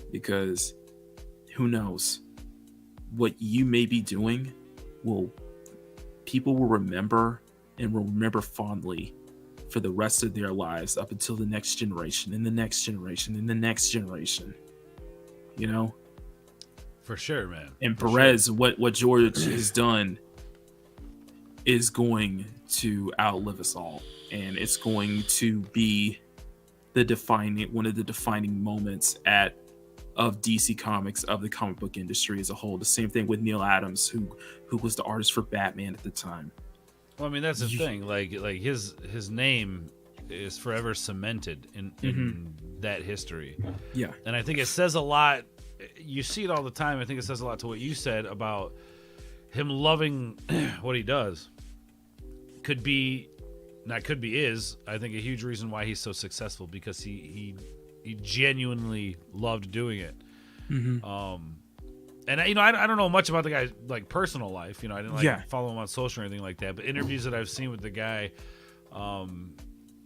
Because who knows, what you may be doing people will remember, and will remember fondly for the rest of their lives, up until the next generation and the next generation and the next generation. For sure, man. And Perez, what George has done is going to outlive us all, and it's going to be one of the defining moments of DC Comics, of the comic book industry as a whole. The same thing with Neil Adams, who was the artist for Batman at the time. Well, I mean, that's the thing. Like his name is forever cemented in that history. Yeah, and I think it says a lot. You see it all the time. I think it says a lot to what you said about him loving what he does. Is I think a huge reason why he's so successful, because he genuinely loved doing it. And I don't know much about the guy's like personal life. I didn't follow him on social or anything like that. But interviews that I've seen with the guy,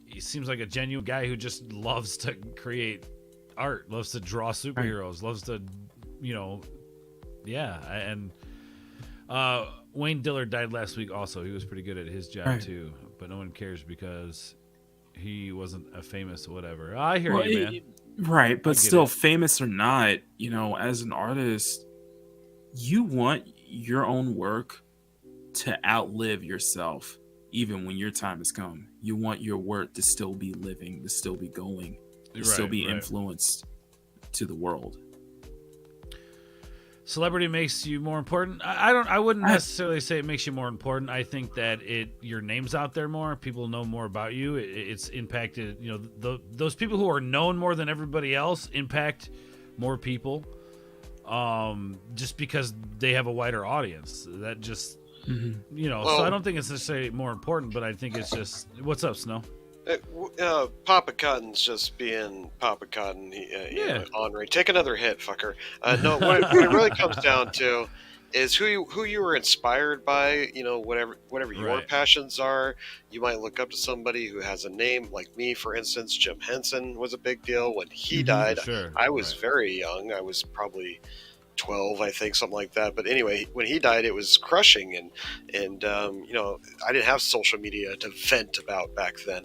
he seems like a genuine guy who just loves to create art, loves to draw superheroes, loves to, And Wayne Dillard died last week. Also, he was pretty good at his job too, but no one cares because he wasn't a famous whatever. I hear you, man. Right, but still, famous or not, as an artist, you want your own work to outlive yourself, even when your time has come. You want your work to still be living, to still be going, to still be influenced to the world. Celebrity makes you more important. I wouldn't necessarily say it makes you more important. I think that your name's out there more. People know more about you. It's impacted. Those people who are known more than everybody else impact more people. Just because they have a wider audience. That just So I don't think it's necessarily more important, but I think it's just, what's up, Snow? Papa Cotton's just being Papa Cotton. Henri, take another hit, fucker. No, what it really comes down to is who you were inspired by. Whatever your passions are. You might look up to somebody who has a name, like me, for instance. Jim Henson was a big deal when he died. Sure. I was very young. I was probably 12, I think, something like that. But anyway, when he died, it was crushing, and I didn't have social media to vent about back then.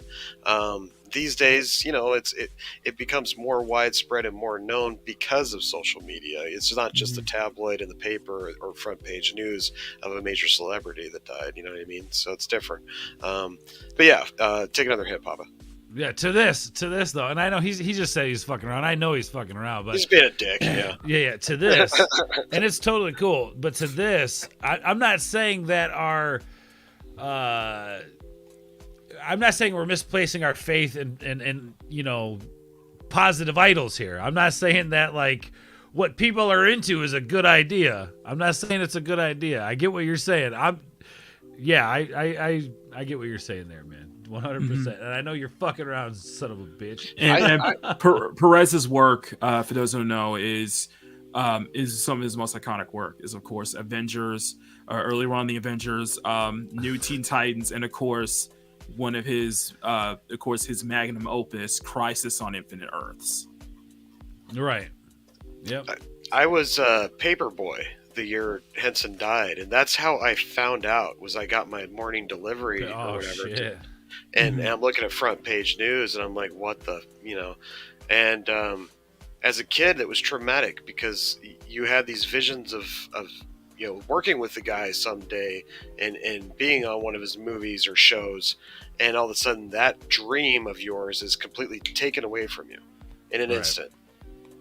These days, it becomes more widespread and more known because of social media. It's not just the tabloid and the paper or front page news of a major celebrity that died. You know what I mean? So it's different. Take another hit, Papa. Yeah, to this though, and I know he just said he's fucking around. I know he's fucking around, but he's being a dick. Yeah, yeah. To this, and it's totally cool. But to this, I'm not saying that I'm not saying we're misplacing our faith and positive idols here. I'm not saying that like what people are into is a good idea. I'm not saying it's a good idea. I get what you're saying. I get what you're saying there, man. 100%. And I know you're fucking around, son of a bitch. And Perez's work, for those who don't know, is some of his most iconic work. Is of course Avengers, earlier on the Avengers, New Teen Titans, and of course one of his his magnum opus, Crisis on Infinite Earths. Right. Yep. I was Paperboy the year Henson died, and that's how I found out. Was I got my morning delivery or whatever, shit. and I'm looking at front page news, and I'm like, what the, and as a kid, it was traumatic because you had these visions of working with the guy someday and being on one of his movies or shows, and all of a sudden that dream of yours is completely taken away from you in an instant.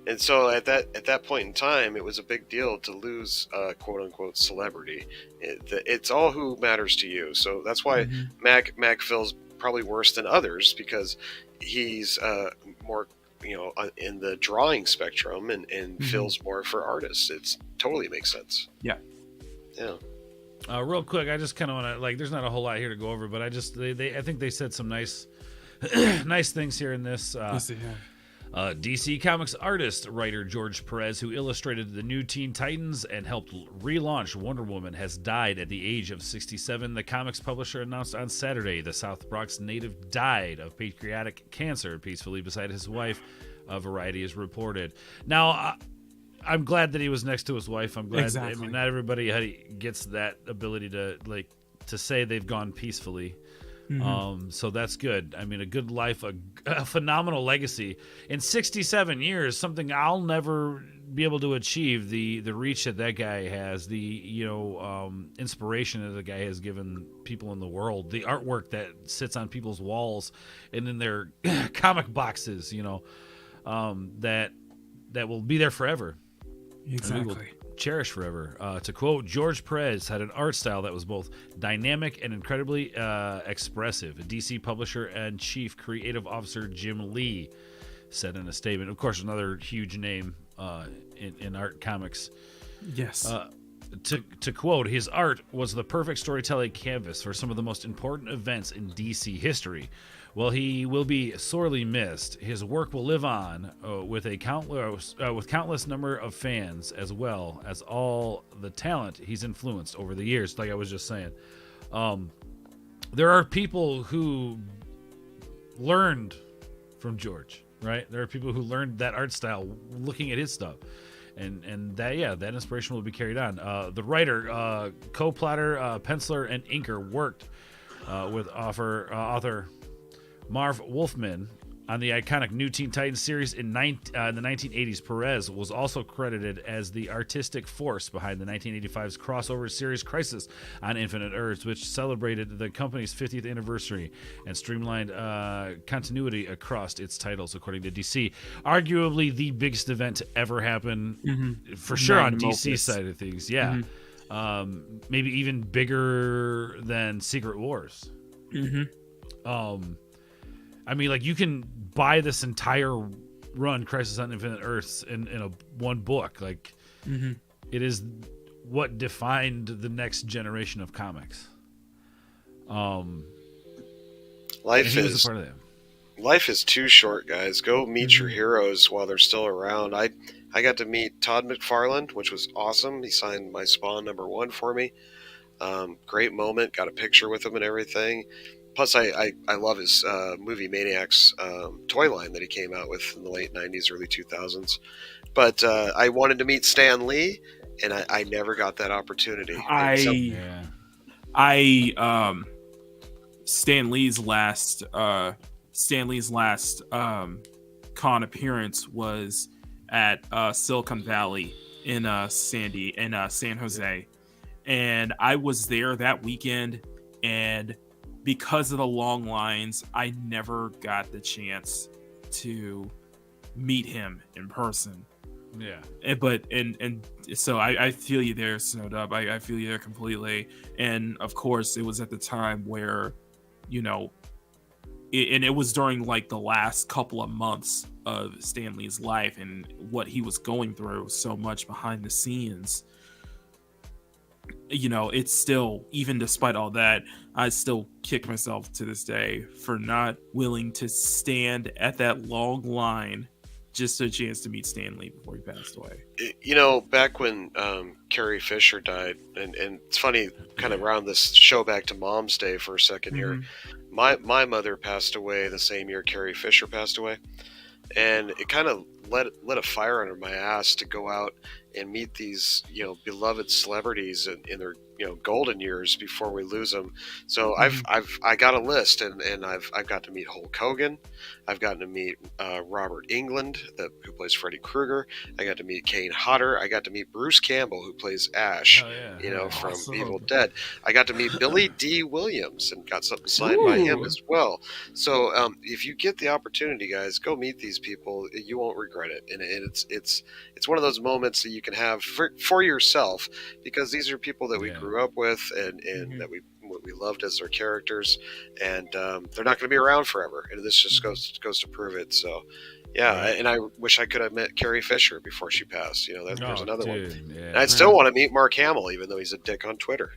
And so at that point in time, it was a big deal to lose quote unquote celebrity. It's all who matters to you. So that's why Mac feels probably worse than others, because he's more in the drawing spectrum and feels more for artists. It's totally makes sense. Yeah. Real quick, I just kind of want to there's not a whole lot here to go over, but I think they said some nice nice things here in this. DC Comics artist, writer George Perez, who illustrated the new Teen Titans and helped relaunch Wonder Woman, has died at the age of 67. The comics publisher announced on Saturday the South Bronx native died of pancreatic cancer peacefully beside his wife. Variety is reported. Now, I'm glad that he was next to his wife. I'm glad. Exactly. I mean, not everybody gets that ability to say they've gone peacefully. So that's good. I mean, a good life, a phenomenal legacy in 67 years, something I'll never be able to achieve. The reach that guy has, the inspiration that the guy has given people in the world, the artwork that sits on people's walls and in their comic boxes, that will be there forever. Exactly. Cherish forever. To quote, George Perez had an art style that was both dynamic and incredibly expressive. DC publisher and chief creative officer Jim Lee said in a statement. Of course, another huge name in art comics. Yes. To quote, his art was the perfect storytelling canvas for some of the most important events in DC history. While he will be sorely missed, his work will live on with countless number of fans, as well as all the talent he's influenced over the years. Like I was just saying, there are people who learned from George, right? There are people who learned that art style looking at his stuff. And that inspiration will be carried on. The writer, co-plotter, penciler, and inker worked with author Marv Wolfman on the iconic New Teen Titans series in the 1980s. Perez was also credited as the artistic force behind the 1985's crossover series Crisis on Infinite Earths, which celebrated the company's 50th anniversary and streamlined continuity across its titles, according to DC. Arguably the biggest event to ever happen, for sure, on DC's side of things. Yeah. Maybe even bigger than Secret Wars. I mean, you can buy this entire run, Crisis on Infinite Earths, in a one book. It is what defined the next generation of comics. Life is a part of that. Life is too short, guys. Go meet your heroes while they're still around. I got to meet Todd McFarlane, which was awesome. He signed my Spawn #1 for me. Great moment. Got a picture with him and everything. Plus, I love his movie Maniacs toy line that he came out with in the late 90s, early 2000s. But I wanted to meet Stan Lee, and I never got that opportunity. Stan Lee's last con appearance was at Silicon Valley in San Jose, and I was there that weekend, and because of the long lines, I never got the chance to meet him in person. Yeah. So I feel you there, Snowed Up. I feel you there completely. And of course, it was at the time where, it was during the last couple of months of Stan Lee's life and what he was going through so much behind the scenes. you know, it's still, even despite all that, I still kick myself to this day for not willing to stand at that long line just a chance to meet Stan Lee before he passed away. You know, back when Carrie Fisher died, and it's funny, kind of round this show back to Mom's Day for a second here. My mother passed away the same year Carrie Fisher passed away, and it kind of lit a fire under my ass to go out and meet these, you know, beloved celebrities in their, you know, golden years before we lose them. So I got a list, and I've got to meet Hulk Hogan. I've gotten to meet Robert Englund, who plays Freddy Krueger. I got to meet Kane Hodder. I got to meet Bruce Campbell, who plays Ash, from Evil Dead. I got to meet Billy D. Williams and got something signed by him as well. So if you get the opportunity, guys, go meet these people. You won't regret it, and it's one of those moments that you can have for yourself, because these are people that we grew up with and that we loved as their characters, and they're not going to be around forever, and this just goes to prove it. So and I wish I could have met Carrie Fisher before she passed. You know, there's another one. And I'd still want to meet Mark Hamill, even though he's a dick on Twitter.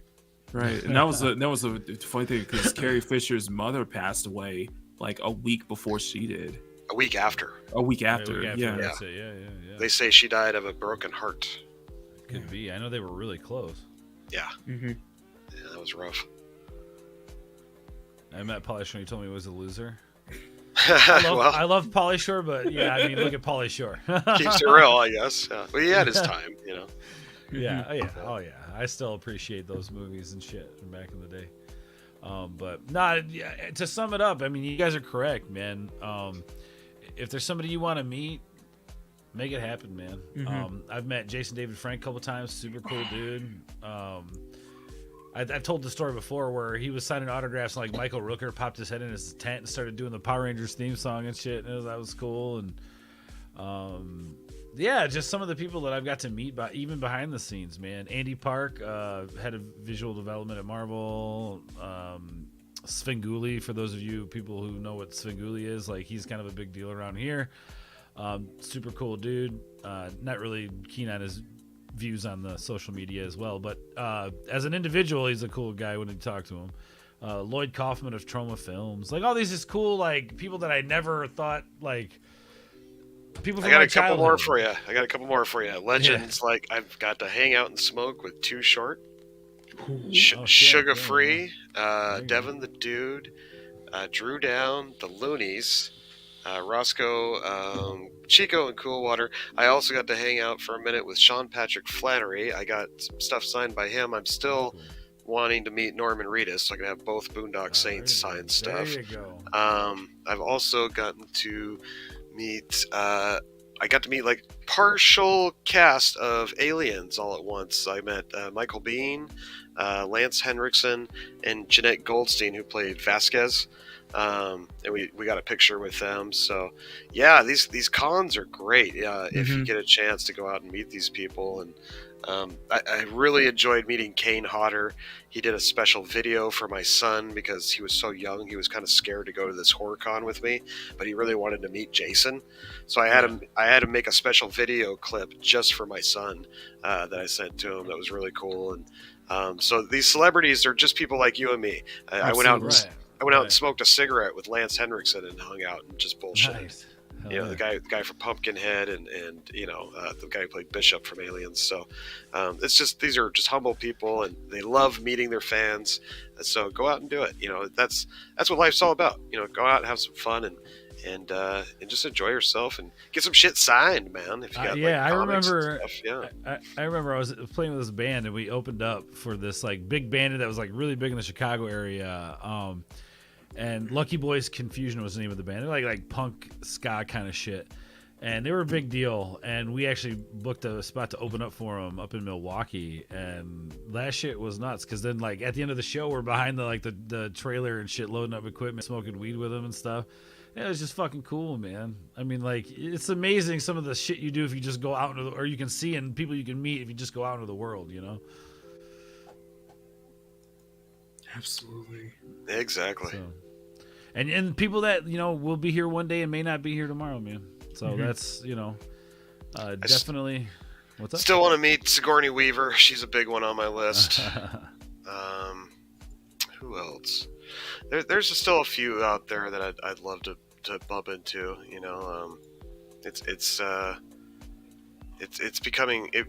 Right, and that was a funny thing, because Carrie Fisher's mother passed away like a week before she did. A week after. Yeah. That's it. Yeah. They say she died of a broken heart. Could be. I know they were really close. Yeah. Yeah, that was rough. I met Pauly Shore. He told me he was a loser. Well, I love Pauly Shore, but yeah, I mean, look at Pauly Shore. keeps it real, I guess. Yeah. But he had his time, you know. Oh yeah. I still appreciate those movies and shit from back in the day. But to sum it up, I mean, you guys are correct, man. If there's somebody you want to meet, make it happen, man. I've met Jason David Frank a couple times. Super cool dude. I've told the story before where he was signing autographs and like Michael Rooker popped his head in his tent and started doing the Power Rangers theme song and shit. And that was cool. And just some of the people that I've got to meet even behind the scenes, man. Andy Park, head of visual development at Marvel. Svengoolie, for those of you people who know what Svengoolie is, like he's kind of a big deal around here. Super cool dude. Not really keen on his views on the social media as well, but as an individual, he's a cool guy when you talk to him. Lloyd Kaufman of Troma Films, like all these is cool, like people that I never thought, like people from I got my a couple childhood. more for you. Legends, like I've got to hang out and smoke with Too Short, Sugar Free, Devin the Dude, Drew Down, the Loonies, Roscoe, Chico, and Coolwater. I also got to hang out for a minute with Sean Patrick Flannery. I got some stuff signed by him. I'm still wanting to meet Norman Reedus, so I can have both Boondock Saints signed stuff. There you go. I've also gotten to meet I got to meet like partial cast of Aliens all at once. I met Michael Biehn, Lance Henriksen, and Jeanette Goldstein, who played Vasquez. And we got a picture with them. So yeah, these cons are great. If you get a chance to go out and meet these people. And I really enjoyed meeting Kane Hodder. He did a special video for my son because he was so young. He was kind of scared to go to this horror con with me, but he really wanted to meet Jason. So I had to make a special video clip just for my son that I sent to him. That was really cool. And so these celebrities are just people like you and me. I went out and smoked a cigarette with Lance Henriksen and hung out and just bullshit. Nice. You know, the guy from Pumpkinhead and you know, the guy who played Bishop from Aliens. So it's just, these are just humble people and they love meeting their fans. So go out and do it. You know, that's what life's all about. You know, go out and have some fun and just enjoy yourself and get some shit signed, man. If you got I comics remember. and stuff. Yeah. I remember I was playing with this band and we opened up for this like big band that was like really big in the Chicago area. And Lucky Boys Confusion was the name of the band. They're like punk ska kind of shit, and they were a big deal. And we actually booked a spot to open up for them up in Milwaukee, and that shit was nuts. Because then like at the end of the show, we're behind the trailer and shit, loading up equipment, smoking weed with them and stuff. And it was just fucking cool, man. I mean, like it's amazing some of the shit you do if you just go out into or you can see and people you can meet if you just go out into the world, you know. Absolutely. Exactly. So, and people that, you know, will be here one day and may not be here tomorrow, man. So that's, you know, definitely. What's up? Still want to meet Sigourney Weaver. She's a big one on my list. Who else? There's still a few out there that I'd love to bump into. You know, it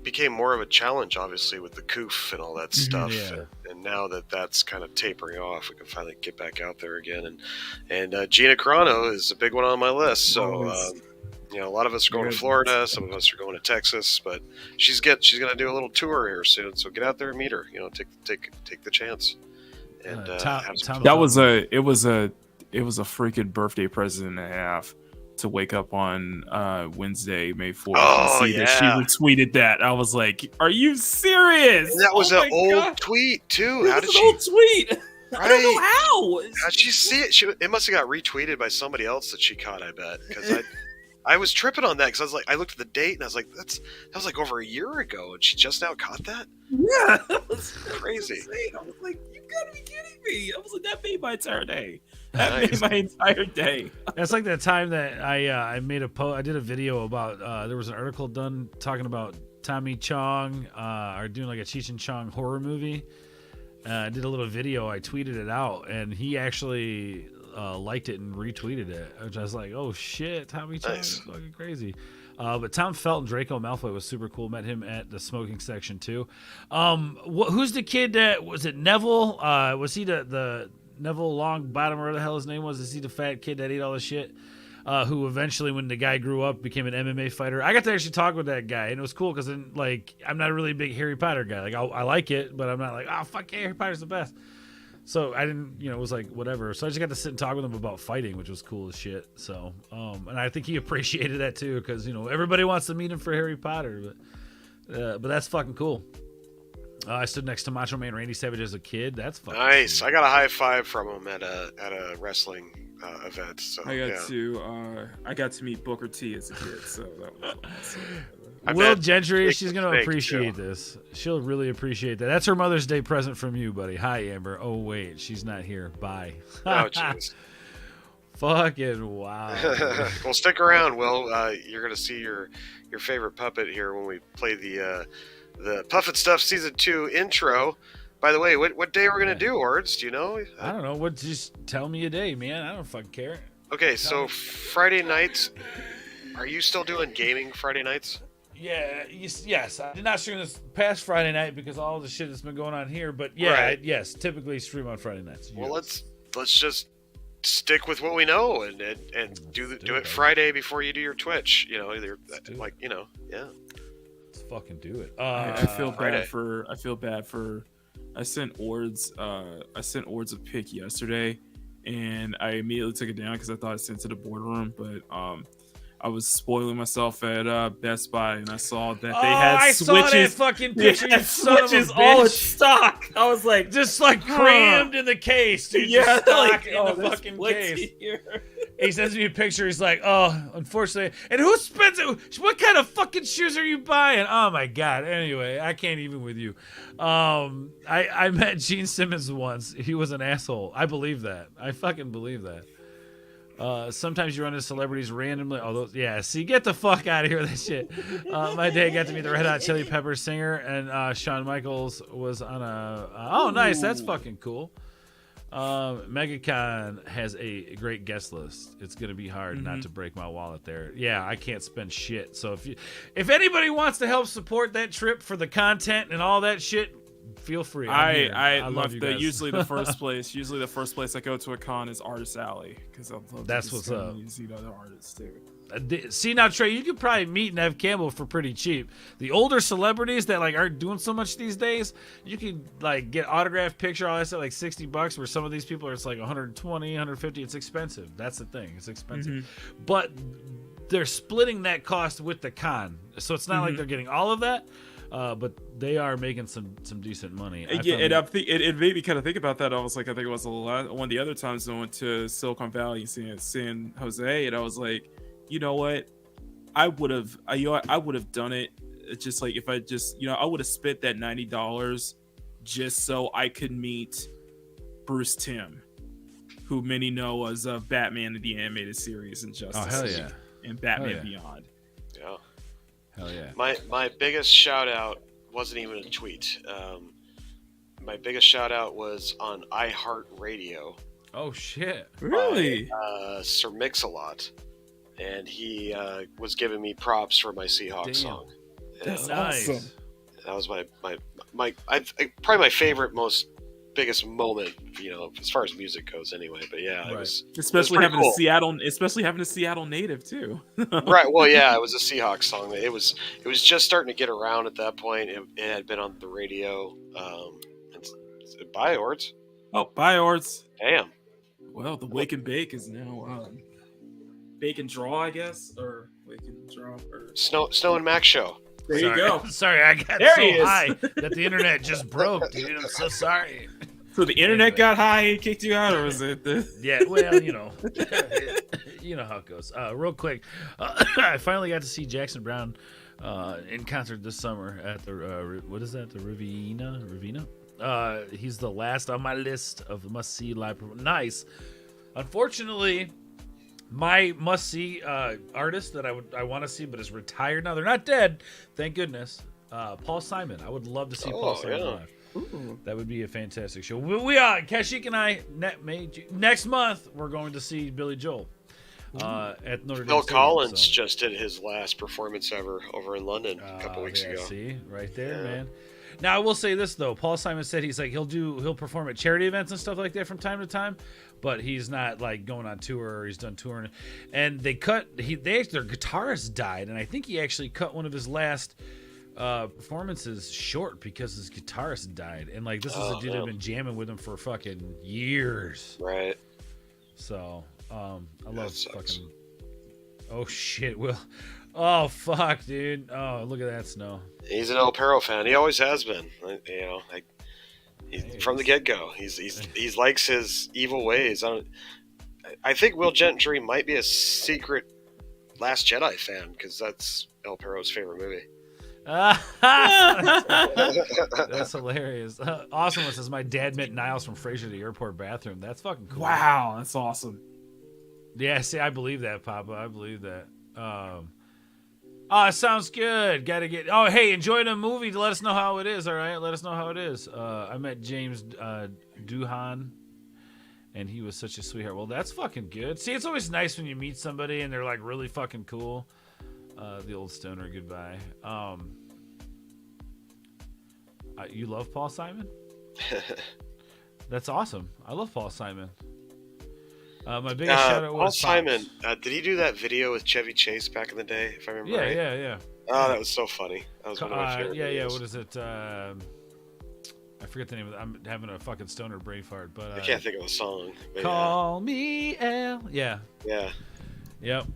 became more of a challenge, obviously, with the coof and all that stuff. Yeah. And now that that's kind of tapering off, we can finally get back out there again. And Gina Carano is a big one on my list. So, you know, a lot of us are going to Florida, some of us are going to Texas, but she's going to do a little tour here soon. So get out there and meet her. You know, take the chance. And have some that was it was a freaking birthday present and a half. To wake up on Wednesday, May 4th, and see that she retweeted that. I was like, "Are you serious?" And that was an old tweet too. How did she? Old tweet. Right. I don't know how. How'd she see it? It must have got retweeted by somebody else that she caught. I bet because I was tripping on that because I was like, I looked at the date and I was like, that was like over a year ago, and she just now caught that. Yeah, that was crazy. I was like, you gotta be kidding me! I was like, that made my entire day. That made my entire day. That's like that time that I made I did a video about there was an article done talking about Tommy Chong are doing like a Cheech and Chong horror movie. I did a little video. I tweeted it out, and he actually liked it and retweeted it. Which I was like, oh shit, Tommy Chong is fucking crazy. But Tom Felton, Draco Malfoy was super cool. Met him at the smoking section too. Who's the kid that was it? Neville? Was he the Neville Longbottom, or whatever the hell his name was? Is he the fat kid that ate all the shit? Who eventually, when the guy grew up, became an MMA fighter. I got to actually talk with that guy, and it was cool because then, like, I'm not a really big Harry Potter guy. Like, I like it, but I'm not like, oh fuck yeah, Harry Potter's the best. So I didn't, it was like whatever. So I just got to sit and talk with him about fighting, which was cool as shit. So, and I think he appreciated that too, because everybody wants to meet him for Harry Potter, but that's fucking cool. I stood next to Macho Man Randy Savage as a kid. That's fucking nice. cool. I got a high five from him at a wrestling event. So I got to meet Booker T as a kid. So that was awesome. Will Gentry, she's gonna appreciate this. She'll really appreciate that. That's her Mother's Day present from you, buddy. Hi, Amber. Oh wait, she's not here. Bye. Oh jeez. Fucking wow. Well, stick around, Will. You're gonna see your favorite puppet here when we play the Puffin Stuff Season 2 intro. By the way, what day we're gonna do, Ords? Do you know? I don't know. Just tell me a day, man. I don't fucking care. Okay, so Friday nights. Are you still doing gaming Friday nights? Yeah. Yes. I did not stream this past Friday night because of all the shit that's been going on here. But yeah, right. Yes. Typically stream on Friday nights. Well, let's just stick with what we know and do it Friday before you do your Twitch. Yeah. Let's fucking do it. I feel bad for. I sent Ords a pic yesterday, and I immediately took it down because I thought I sent it to the boardroom, but I was spoiling myself at Best Buy, and I saw that they had switches. I saw that fucking picture. You son of a bitch. All in stock. I was like, just like crammed in the case, dude. Yeah, stock in the fucking case. He sends me a picture. He's like, oh, unfortunately. And who spends it? What kind of fucking shoes are you buying? Oh my god. Anyway, I can't even with you. I met Gene Simmons once. He was an asshole. I believe that. I fucking believe that. Sometimes you run into celebrities randomly. See, get the fuck out of here with that shit. My dad got to meet the Red Hot Chili Peppers singer, and Shawn Michaels was on a. Nice. That's fucking cool. MegaCon has a great guest list. It's gonna be hard not to break my wallet there. Yeah, I can't spend shit. So if anybody wants to help support that trip for the content and all that shit, feel free. I love you guys. Usually the first place I go to a con is Artist Alley because that's what's up. You see other artists too. See now, Trey, you could probably meet Nev Campbell for pretty cheap. The older celebrities that like aren't doing so much these days, you could like get autographed picture, all that stuff, like $60. Where some of these people are, it's like 120, 150. It's expensive. That's the thing. It's expensive, but they're splitting that cost with the con, so it's not like they're getting all of that. But they are making some decent money. It made me kind of think about that. I was like, I think it was one of the other times I went to Silicon Valley, San Jose, and I was like, you know what, I would have done it. Just like if I I would have spent that $90 just so I could meet Bruce Timm, who many know as Batman in the animated series and Justice League and Batman Beyond. Yeah. Hell yeah. My biggest shout out wasn't even a tweet. My biggest shout out was on iHeartRadio. Oh shit. Really? By, Sir Mix-a-Lot, and he was giving me props for my Seahawks Damn. song. That's Nice. awesome. That was my probably my favorite, most biggest moment, as far as music goes, anyway. But yeah, Right. it was Especially pretty having cool. a Seattle native too. Right. Well, yeah, it was a Seahawks song. It was just starting to get around at that point. It had been on the radio. Bye, Ords. Oh, bye, Orts. Damn. Well, the Wake and Bake is now Bake and Draw, I guess, or Wake and Draw. Or... Snow and Max show. There you go. Sorry, I got There so he is. high that the internet just broke, dude. I'm so sorry. So the internet got high and kicked you out, or was it the... Yeah, well, you know how it goes. Real quick, I finally got to see Jackson Brown in concert this summer at the what is that? The Riviera? He's the last on my list of must-see live. Nice. Unfortunately, my must-see artist that I want to see but is retired now. They're not dead, thank goodness. Paul Simon. I would love to see Paul Simon live. Ooh. That would be a fantastic show. We are Kashyyyk and I next month. We're going to see Billy Joel at Notre Dame. Phil Stadium, Collins so. just did his last performance ever over in London a couple weeks yeah, ago. See, right there, Yeah. man. Now I will say this though. Paul Simon said he's like he'll perform at charity events and stuff like that from time to time, but he's not like going on tour or he's done touring. And their guitarist died, and I think he actually cut one of his last performances short because his guitarist died. And like this is a dude that had been jamming with him for fucking years. Right. So I love sucks. fucking. Oh shit, Will. Oh fuck, dude. Oh, look at that snow. He's an El Perro fan. He always has been. From the get-go. He likes his evil ways. I think Will Gentry might be a secret Last Jedi fan because that's El Perro's favorite movie. That's hilarious. Awesome one says my dad met Niles from Frasier at the airport bathroom. That's fucking cool. Wow, that's awesome. Yeah, see, I believe that, Papa. I believe that. It sounds good. Gotta get. Oh, hey, enjoy the movie. Let us know how it is. All right, let us know how it is. I met James Doohan, and he was such a sweetheart. Well, that's fucking good. See, it's always nice when you meet somebody and they're like really fucking cool. The old stoner goodbye. You love Paul Simon? That's awesome. I love Paul Simon. My biggest shout out was Paul Simon. Did he do that video with Chevy Chase back in the day? If I remember right. Yeah. Oh, that was so funny. That was one of my favorite. Yeah. videos. What is it? I forget the name of it. I'm having a fucking stoner brain fart, but I can't think of the song. But Call me Al. Yeah. Yeah. Yep.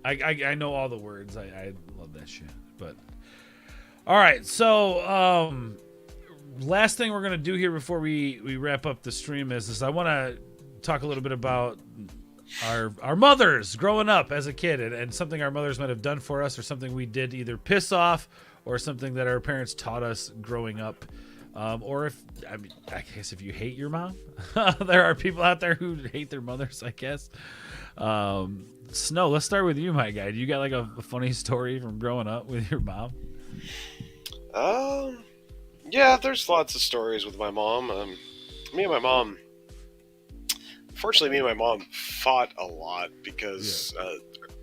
I know all the words. I love that shit. But all right, so last thing we're gonna do here before we wrap up the stream is I want to talk a little bit about our mothers growing up as a kid and something our mothers might have done for us or something we did either piss off or something that our parents taught us growing up. Or I guess if you hate your mom, there are people out there who hate their mothers, I guess. Snow, let's start with you, my guy. Do you got like a funny story from growing up with your mom? Yeah, there's lots of stories with my mom. Me and my mom fought a lot because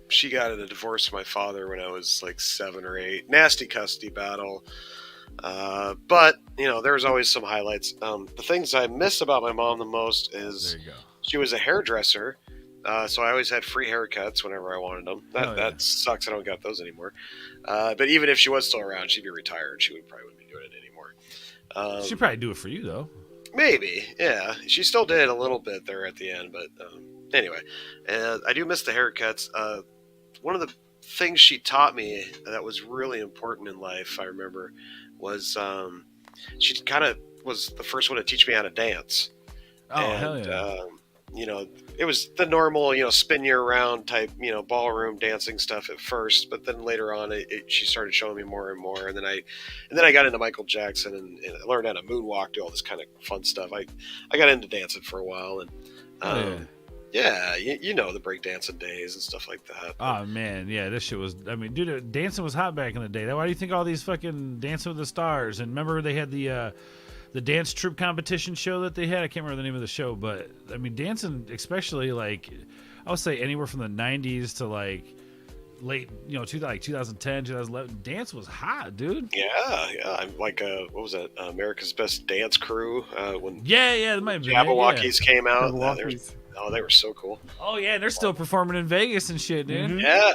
she got in a divorce with my father when I was like 7 or 8. Nasty custody battle. But, there was always some highlights. The things I miss about my mom the most is There you go. she was a hairdresser. So I always had free haircuts whenever I wanted them. That sucks. I don't got those anymore. But even if she was still around, she'd be retired. She probably wouldn't be doing it anymore. She'd probably do it for you, though. Maybe, yeah. She still did a little bit there at the end, but anyway. I do miss the haircuts. One of the things she taught me that was really important in life, I remember, was she kind of was the first one to teach me how to dance. Oh, hell yeah. It was the normal, spin you around type, ballroom dancing stuff at first, but then later on, she started showing me more and more, and then I got into Michael Jackson and I learned how to moonwalk, do all this kind of fun stuff. I got into dancing for a while, and Yeah, you know the breakdancing days and stuff like that. Oh man, yeah, this shit was. I mean, dude, dancing was hot back in the day. Why do you think all these fucking Dancing with the Stars? And remember they had the dance troupe competition show that they had. I can't remember the name of the show, but I mean, dancing, especially like I would say anywhere from the '90s to like late, 2010, 2011. Dance was hot, dude. Yeah. I'm like, what was that? America's Best Dance Crew. When Yeah, that might have been Jabberwockies came out. Jabberwockies. They were so cool. Oh yeah, and they're still performing in Vegas and shit, dude. Mhm. Yeah,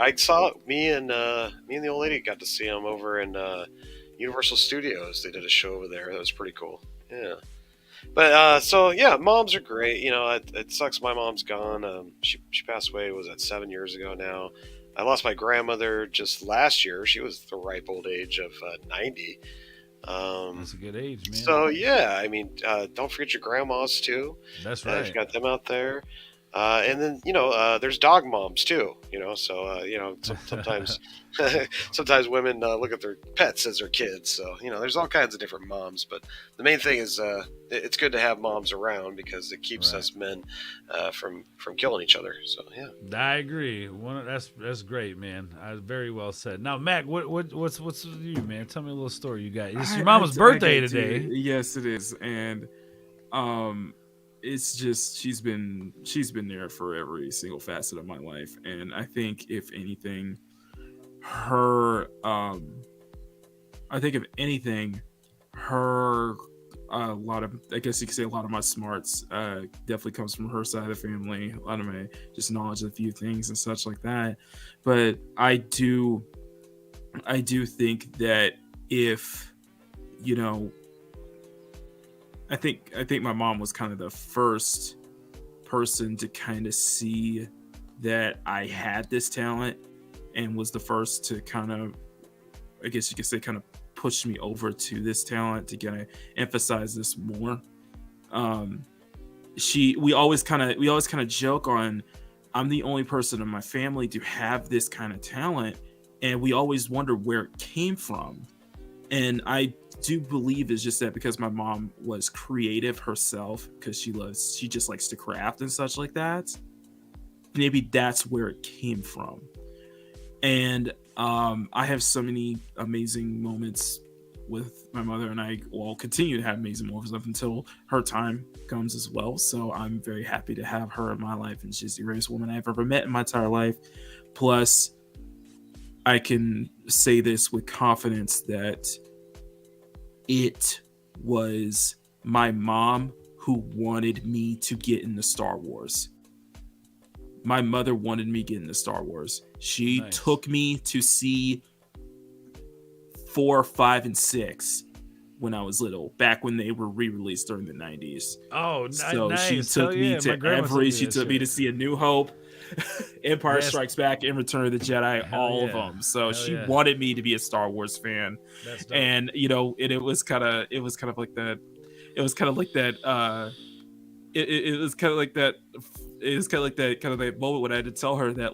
I saw me and the old lady got to see them over in Universal Studios. They did a show over there. That was pretty cool. Yeah. But so yeah, moms are great. It sucks my mom's gone. She passed away. Was that 7 years ago now? I lost my grandmother just last year. She was the ripe old age of 90. That's a good age, man. So yeah, I mean, don't forget your grandmas too. That's right. You got them out there. And then there's dog moms too. Sometimes sometimes women look at their pets as their kids. So there's all kinds of different moms. But the main thing is it's good to have moms around because it keeps us men from killing each other. So yeah, I agree. That's great, man. Very well said. Now, Mac, what's with you, man? Tell me a little story you got. It's your mama's birthday today. Yes, it is, and it's just she's been there for every single facet of my life, and I think if anything, her a lot of, I guess you could say, a lot of my smarts definitely comes from her side of the family. A lot of my just knowledge of a few things and such like that. But I do think that if I think my mom was kind of the first person to kind of see that I had this talent, and was the first to kind of, I guess you could say, kind of push me over to this talent to kind of emphasize this more. We always kind of joke on, I'm the only person in my family to have this kind of talent, and we always wonder where it came from. And I do believe it's just that because my mom was creative herself, because she just likes to craft and such like that. Maybe that's where it came from. And I have so many amazing moments with my mother, and I will continue to have amazing moments up until her time comes as well. So I'm very happy to have her in my life, and she's the greatest woman I've ever met in my entire life. Plus, I can say this with confidence that it was my mom who wanted me to get into Star Wars. My mother wanted me to get into Star Wars. She took me to see 4, 5, and 6 when I was little, back when they were re-released during the 90s. Oh, so nice. she took me to she took me to see A New Hope, Empire Strikes Back, and Return of the Jedi, all of them. So she wanted me to be a Star Wars fan. And it was kind of like that. It was kind of like that. It was kind of like that. It was kind of like that moment when I had to tell her that,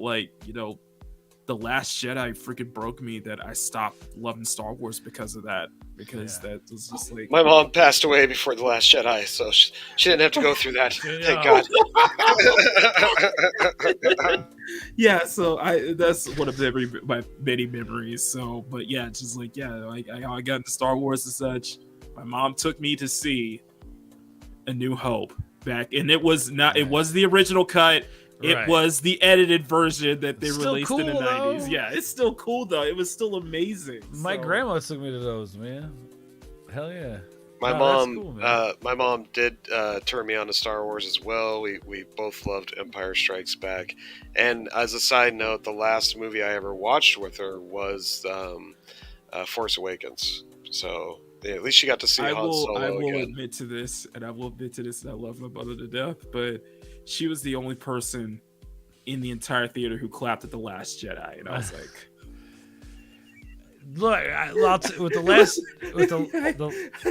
The Last Jedi freaking broke me, that I stopped loving Star Wars because of that. Because that was just like, my mom passed away before The Last Jedi, so she didn't have to go through that. Thank God. Yeah, so that's one of my many memories. So, but yeah, it's just like, I got into Star Wars and such. My mom took me to see A New Hope back, and it was the original cut. It was the edited version that they released in the 90s. Yeah, it's still cool though. It was still amazing. My grandma took me to those, man. Hell yeah. My mom did turn me on to Star Wars as well. We both loved Empire Strikes Back. And as a side note, the last movie I ever watched with her was Force Awakens. So at least she got to see Han Solo I will again. admit to this, and I love my mother to death, but she was the only person in the entire theater who clapped at The Last Jedi, and I was like, "Look, with the last,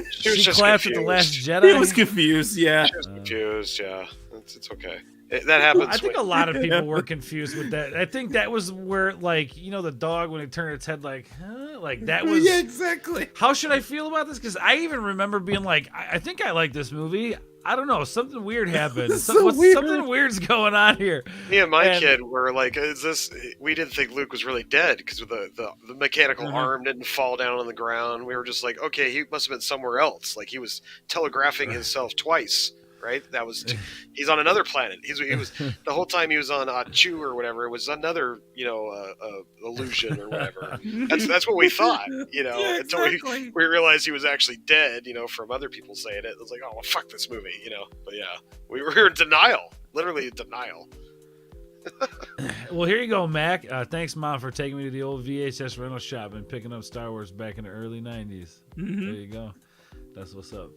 she clapped at The Last Jedi." He was confused. Yeah, she was confused. Yeah, it's okay. That happens. I think a lot of people were confused with that. I think that was where, the dog when it turned its head, that was. Yeah, exactly. How should I feel about this? Because I even remember being like, I think I like this movie. I don't know. Something weird happened. Weird. Something weird's going on here. Me and my kid were like, "Is this?" We didn't think Luke was really dead because the mechanical arm didn't fall down on the ground. We were just like, "Okay, he must have been somewhere else. Like he was telegraphing himself twice." Right? That was he's on another planet. He was the whole time he was on Chu or whatever. It was another illusion or whatever. That's what we thought, Yeah, until exactly. we realized he was actually dead. From other people saying it. It was like, oh well, fuck this movie, But yeah, we were in denial, literally in denial. Well, here you go, Mac. Thanks, Mom, for taking me to the old VHS rental shop and picking up Star Wars back in the early 90s. Mm-hmm. There you go. That's what's up.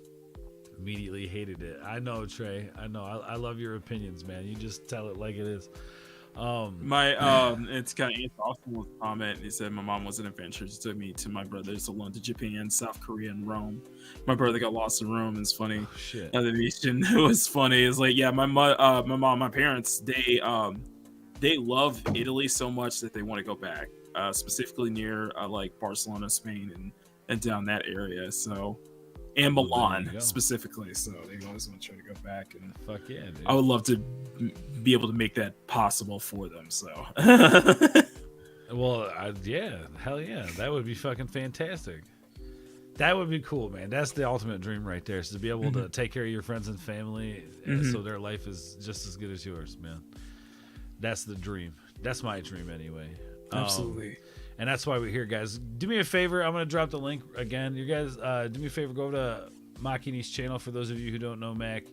Immediately hated it. I know, Trey. I know. I love your opinions, man. You just tell it like it is. It's kind of awesome comment. He said my mom was an adventure. She took me to my brothers alone to Japan, South Korea, and Rome. My brother got lost in Rome. It's funny. Oh, shit. The mission was funny. It's like, yeah, my mom, my parents, they love Italy so much that they want to go back, specifically near like Barcelona, Spain, and down that area. So. And Milan specifically, so they always want to try to go back. And fuck yeah, dude. I would love to be able to make that possible for them. So, well, yeah, hell yeah, that would be fucking fantastic. That would be cool, man. That's the ultimate dream right there, is to be able to take care of your friends and family, so their life is just as good as yours, man. That's the dream. That's my dream, anyway. Absolutely. And that's why we're here, guys. Do me a favor. I'm going to drop the link again. You guys, do me a favor. Go over to Makini's channel for those of you who don't know Mac.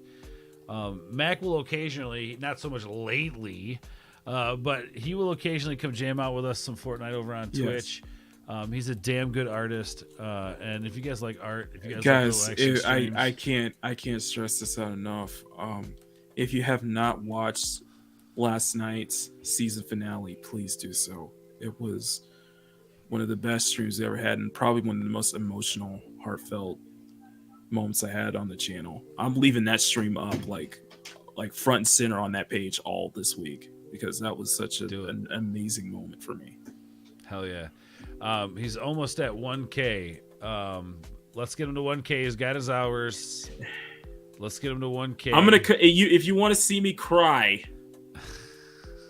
Mac will occasionally, not so much lately, but he will occasionally come jam out with us some Fortnite over on Twitch. He's a damn good artist. And if you guys like art, if you guys like I can't stress this out enough. If you have not watched last night's season finale, please do so. It was one of the best streams I ever had, and probably one of the most emotional, heartfelt moments I had on the channel. I'm leaving that stream up like front and center on that page all this week, because that was such an amazing moment for me. Hell yeah. He's almost at 1K. Let's get him to 1K. He's got his hours. Let's get him to 1K. I'm gonna if you want to see me cry,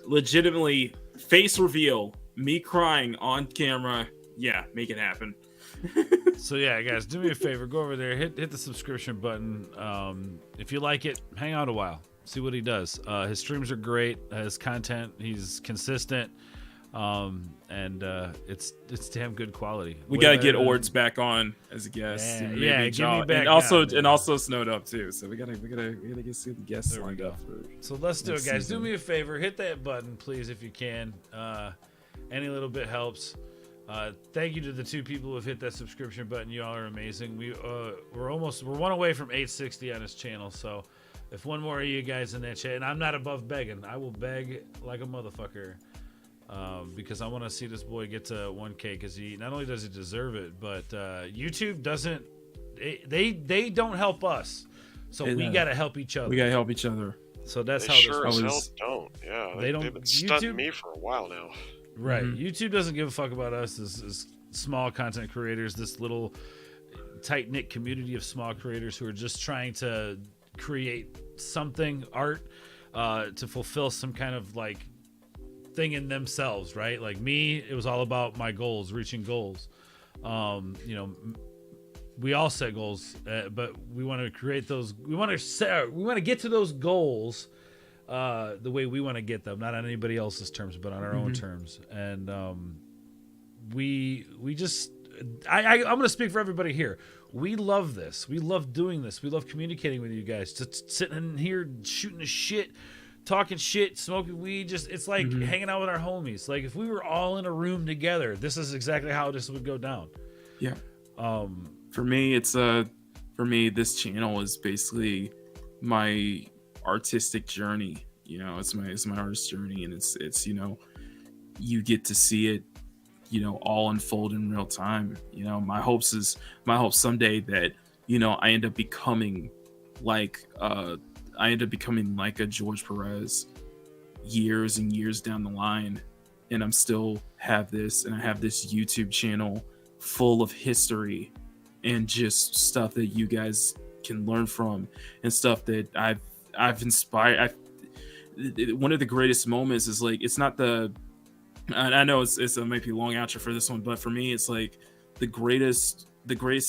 legitimately face reveal, me crying on camera, yeah, make it happen. So yeah, guys, do me a favor, go over there, hit the subscription button. If you like it, hang out a while, see what he does. His streams are great, his content, he's consistent, and it's damn good quality. We gotta get Ords back on as a guest. Yeah, give me back and also Snowed Up too. So we gotta get some guests lined up. So let's do it, guys. Do me a favor, hit that button, please, if you can. Any little bit helps. Thank you to the 2 people who have hit that subscription button. You all are amazing. We're one away from 860 on his channel. So if one more of you guys in that chat, and I'm not above begging, I will beg like a motherfucker, because I want to see this boy get to 1K, because he not only does he deserve it, but YouTube doesn't. They don't help us, so we gotta help each other. We gotta help each other. So that's they how sure this as works. hell don't. Yeah, They don't. They've been stunting YouTube, me for a while now. Right. YouTube doesn't give a fuck about us as small content creators, this little tight-knit community of small creators who are just trying to create something, art, to fulfill some kind of like thing in themselves, right? Like me, it was all about my goals, reaching goals. We all set goals, but we want to create those. We want to get to those goals the way we want to get them, not on anybody else's terms, but on our own terms. And we just, I'm going to speak for everybody here. We love this. We love doing this. We love communicating with you guys. Just sitting in here shooting the shit, talking shit, smoking weed. Just, it's like hanging out with our homies. Like if we were all in a room together, this is exactly how this would go down. Yeah. For me, this channel is basically my artistic journey. It's my artist journey, and it's you get to see it all unfold in real time. My hope someday that I end up becoming like a George Perez years and years down the line, and I have this YouTube channel full of history and just stuff that you guys can learn from and stuff that I've inspired. One of the greatest moments is like, it's not I know it's a maybe long outro for this one, but for me, it's like the greatest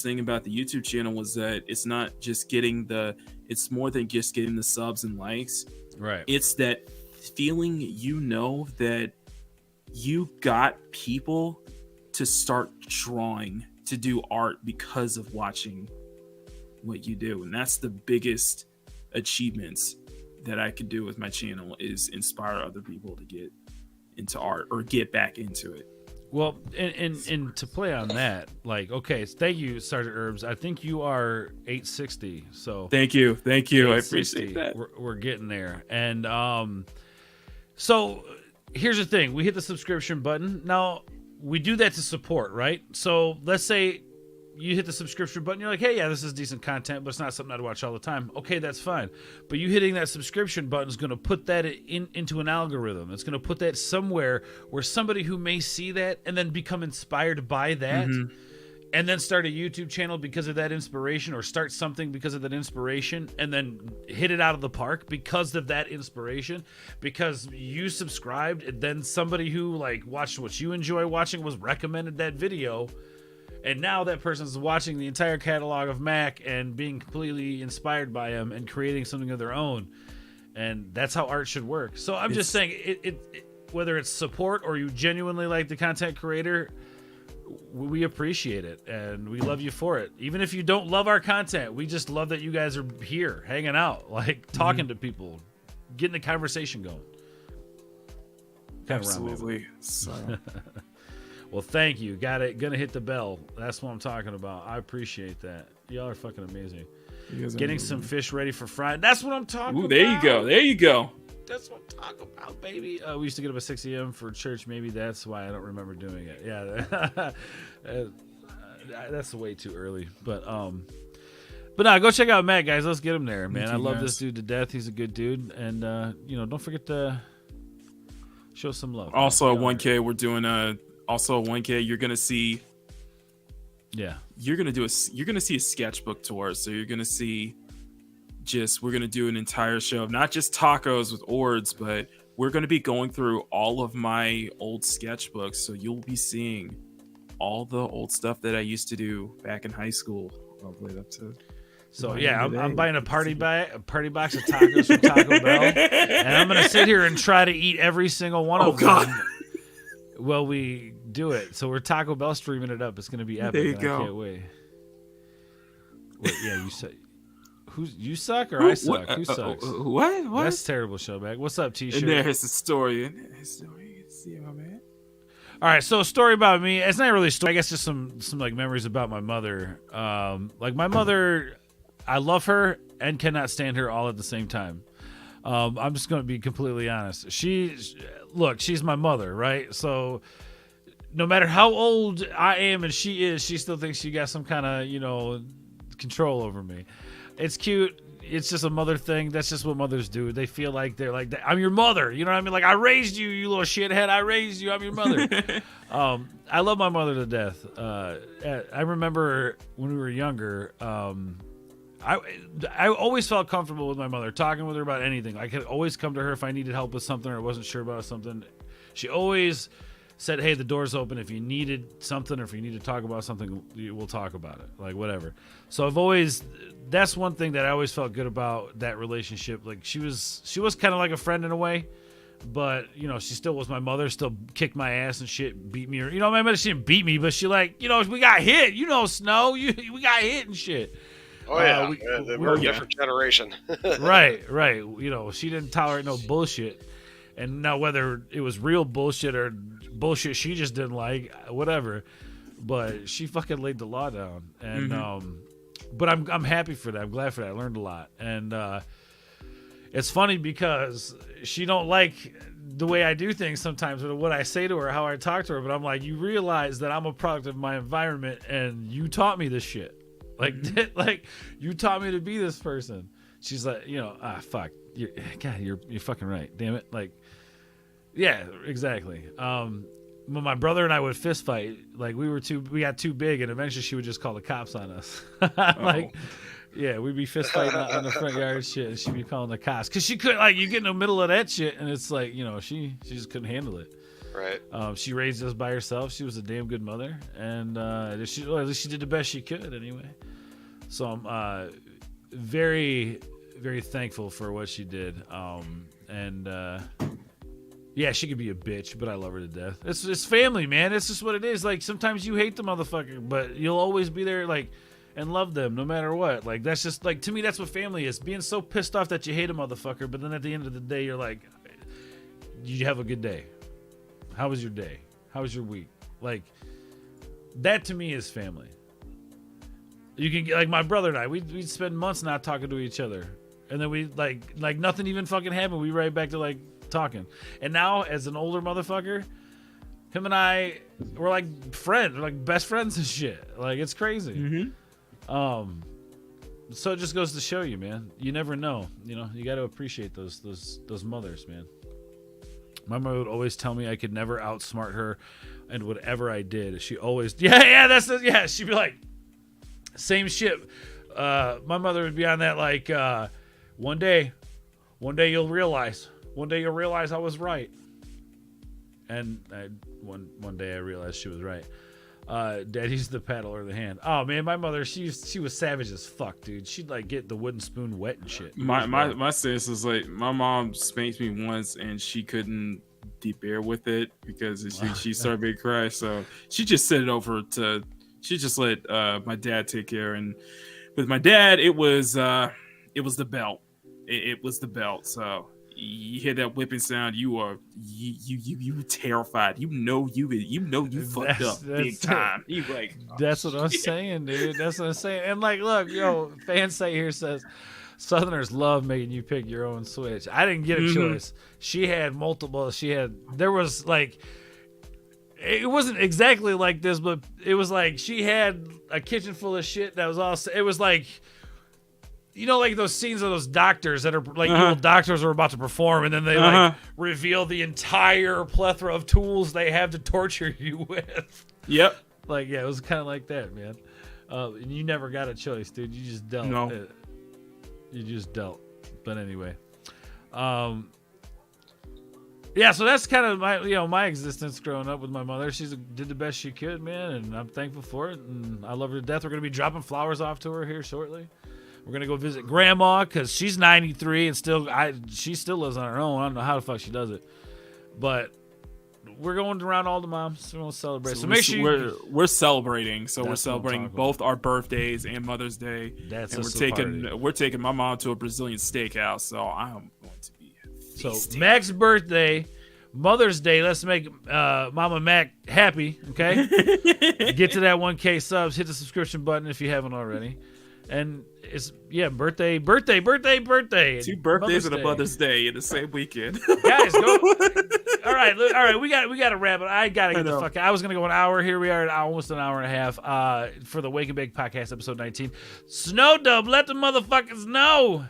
thing about the YouTube channel was that it's not just it's more than just getting the subs and likes. Right. It's that feeling, that you got people to start drawing, to do art because of watching what you do. And that's the biggest achievements that I could do with my channel, is inspire other people to get into art or get back into it. Well, and to play on that, like, okay, thank you, Sergeant Herbs. I think you are 860. So thank you. I appreciate that. We're getting there. And so here's the thing: we hit the subscription button. Now we do that to support, right? So let's say you hit the subscription button, you're like, hey, yeah, this is decent content, but it's not something I'd watch all the time. Okay, that's fine. But you hitting that subscription button is going to put that into an algorithm. It's going to put that somewhere where somebody who may see that and then become inspired by that, and then start a YouTube channel because of that inspiration, or start something because of that inspiration, and then hit it out of the park because of that inspiration, because you subscribed, and then somebody who like watched what you enjoy watching was recommended that video. And now that person's watching the entire catalog of Mac and being completely inspired by him and creating something of their own. And that's how art should work. So I'm just saying, it whether it's support or you genuinely like the content creator, we appreciate it and we love you for it. Even if you don't love our content, we just love that you guys are here, hanging out, like talking to people, getting the conversation going. Absolutely. So. Well, thank you. Got it. Gonna hit the bell. That's what I'm talking about. I appreciate that. Y'all are fucking amazing. Getting some fish ready for Friday. That's what I'm talking about. There you go. That's what I'm talking about, baby. We used to get up at 6 a.m. for church. Maybe that's why I don't remember doing it. Yeah, that's way too early. But no, go check out Matt, guys. Let's get him there, man. I love this dude to death. He's a good dude, and don't forget to show some love. Also, at 1K, we're doing Also, 1K, you're gonna see. Yeah, you're gonna see a sketchbook tour. So you're gonna see, we're gonna do an entire show of not just tacos with ords, but we're gonna be going through all of my old sketchbooks. So you'll be seeing all the old stuff that I used to do back in high school, all the way up to. So yeah, I'm buying a party box of tacos from Taco Bell, and I'm gonna sit here and try to eat every single one of them. Oh God. Well, we do it. So we're Taco Bell streaming it up. It's going to be epic. There you go. I can't wait. Yeah, you say you suck or I suck? Who sucks? What? That's terrible, Showback. What's up, T-shirt? And there's the story. You can see my man. All right, so a story about me. It's not really a story. I guess just some like memories about my mother. Like my mother, I love her and cannot stand her all at the same time. I'm just going to be completely honest. She's my mother, right? So no matter how old I am and she is, she still thinks she got some kind of, control over me. It's cute. It's just a mother thing. That's just what mothers do. They feel like they're like, I'm your mother. You know what I mean? Like, I raised you, you little shithead. I raised you. I'm your mother. I love my mother to death. I remember when we were younger, I always felt comfortable with my mother, talking with her about anything. I could always come to her if I needed help with something or wasn't sure about something. She always said, hey, the door's open. If you needed something or if you need to talk about something, we'll talk about it. Like, whatever. So that's one thing that I always felt good about that relationship. Like, she was kind of like a friend in a way, but, she still was my mother, still kicked my ass and shit, beat me. Or, my mother, she didn't beat me, but she we got hit. Snow, we got hit and shit. Oh yeah, we're a different generation. Right. She didn't tolerate no bullshit, and now whether it was real bullshit or bullshit she just didn't like, whatever. But she fucking laid the law down, and but I'm happy for that. I'm glad for that. I learned a lot, and it's funny because she don't like the way I do things sometimes, or what I say to her, how I talk to her. But I'm like, you realize that I'm a product of my environment, and you taught me this shit. Like you taught me to be this person. She's like, fuck. You're fucking right. Damn it. Like, yeah, exactly. When my brother and I would fist fight, like we got too big, and eventually she would just call the cops on us. Yeah, we'd be fist fighting out in the front yard and shit, and she'd be calling the cops. Because she couldn't, like, you get in the middle of that shit, and it's like, you know, she just couldn't handle it. Right. She raised us by herself. She was a damn good mother, and at least she did the best she could anyway. So I'm very, very thankful for what she did. Yeah, she could be a bitch, but I love her to death. It's family, man. It's just what it is. Like, sometimes you hate the motherfucker, but you'll always be there, like, and love them no matter what. Like, that's just, like, to me, that's what family is. Being so pissed off that you hate a motherfucker, but then at the end of the day, you're like, you have a good day. How was your day? How was your week? Like, that to me is family. You can get, like, my brother and I, we'd spend months not talking to each other. And then we, like nothing even fucking happened. We right back to, like, talking. And now, as an older motherfucker, him and I, we're like friends. We're like best friends and shit. Like, it's crazy. Mm-hmm. So it just goes to show you, man. You never know. You know, you got to appreciate those mothers, man. My mother would always tell me I could never outsmart her, and whatever I did, she always, she'd be like, same shit. My mother would be on that, like, one day you'll realize I was right. And one day I realized she was right. Daddy's the paddle or the hand. Oh man, my mother, she was savage as fuck, dude. She'd like get the wooden spoon wet and shit. My stance is like, my mom spanked me once and she couldn't bear with it because she started to cry. So she just sent it over she just let my dad take care. And with my dad, it was the belt. It was the belt. So you hear that whipping sound, you terrified. You fucked up big time. You like, that's what I'm saying, dude. That's what I'm saying. And like, look, fan site here says Southerners love making you pick your own switch. I didn't get a choice. She had multiple. There was like, it wasn't exactly like this, but it was like she had a kitchen full of shit that was all. It was like, you know, like those scenes of those doctors that are like evil doctors are about to perform, and then they like reveal the entire plethora of tools they have to torture you with. Yep. Like, yeah, it was kind of like that, man. And you never got a choice, dude. You just dealt. No. You just dealt. But anyway, yeah. So that's kind of my existence growing up with my mother. She did the best she could, man, and I'm thankful for it. And I love her to death. We're gonna be dropping flowers off to her here shortly. We're going to go visit Grandma because she's 93 and she still lives on her own. I don't know how the fuck she does it. But we're going around all the moms. We're going to celebrate. So make sure we're celebrating. So we're celebrating both our birthdays and Mother's Day. We're taking my mom to a Brazilian steakhouse. So I'm going to be feasting. So Mac's birthday, Mother's Day, let's make Mama Mac happy, okay? Get to that 1K subs. Hit the subscription button if you haven't already. And it's birthday. 2 birthdays and a Mother's Day in the same weekend. Guys, go. All right. We got to wrap it. I gotta get the fuck out. I was gonna go an hour. Here we are at almost an hour and a half. For the Wake and Bake Podcast, episode 19. Snow Dub, let the motherfuckers know.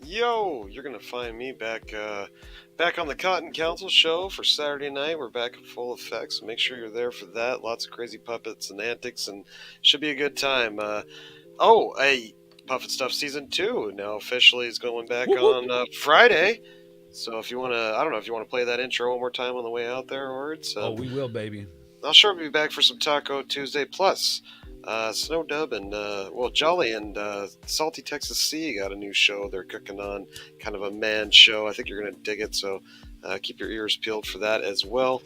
Yo, you're gonna find me back on the Cotton Council show for Saturday night. We're back in full effect, so make sure you're there for that. Lots of crazy puppets and antics, and should be a good time. Puffin Stuff Season 2 now officially is going back on Friday. So if you want to, I don't know if you want to play that intro one more time on the way out there, or it's... we will, baby. I'll sure be back for some Taco Tuesday. Plus, Snow Dub and, Jolly and Salty Texas Sea got a new show they're cooking on. Kind of a man show. I think you're going to dig it, so keep your ears peeled for that as well.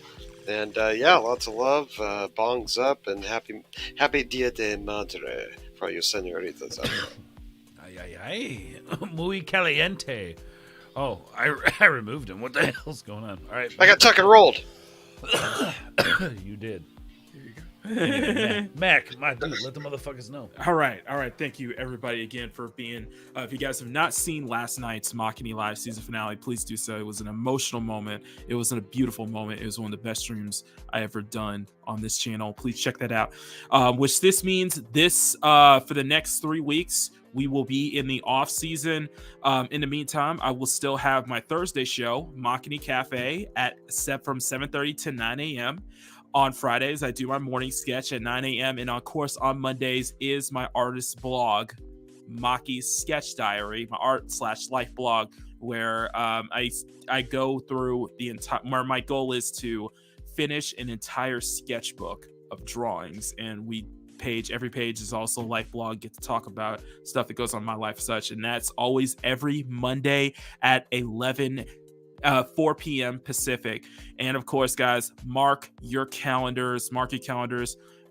And, lots of love. Bongs up, and happy Dia de Madre for you senoritas out there. Ay. Muy caliente. Oh, I removed him. What the hell's going on? All right. I got tuck and rolled. You did. Anyway, Mac, my dude, let the motherfuckers know. All right. Thank you, everybody, again for being. If you guys have not seen last night's Machini Live season finale, please do so. It was an emotional moment. It was a beautiful moment. It was one of the best streams I ever done on this channel. Please check that out. Which this means for the next 3 weeks, we will be in the off season. In the meantime, I will still have my Thursday show, Machini Cafe, from 7:30 to 9 a.m. On Fridays, I do my morning sketch at 9 a.m. And of course, on Mondays is my artist blog Maki's Sketch Diary, my art/life blog, where I go through the entire. Where my goal is to finish an entire sketchbook of drawings, and every page is also a life blog. Get to talk about stuff that goes on in my life, such, and that's always every Monday at 4 p.m. Pacific. And of course, guys, mark your calendars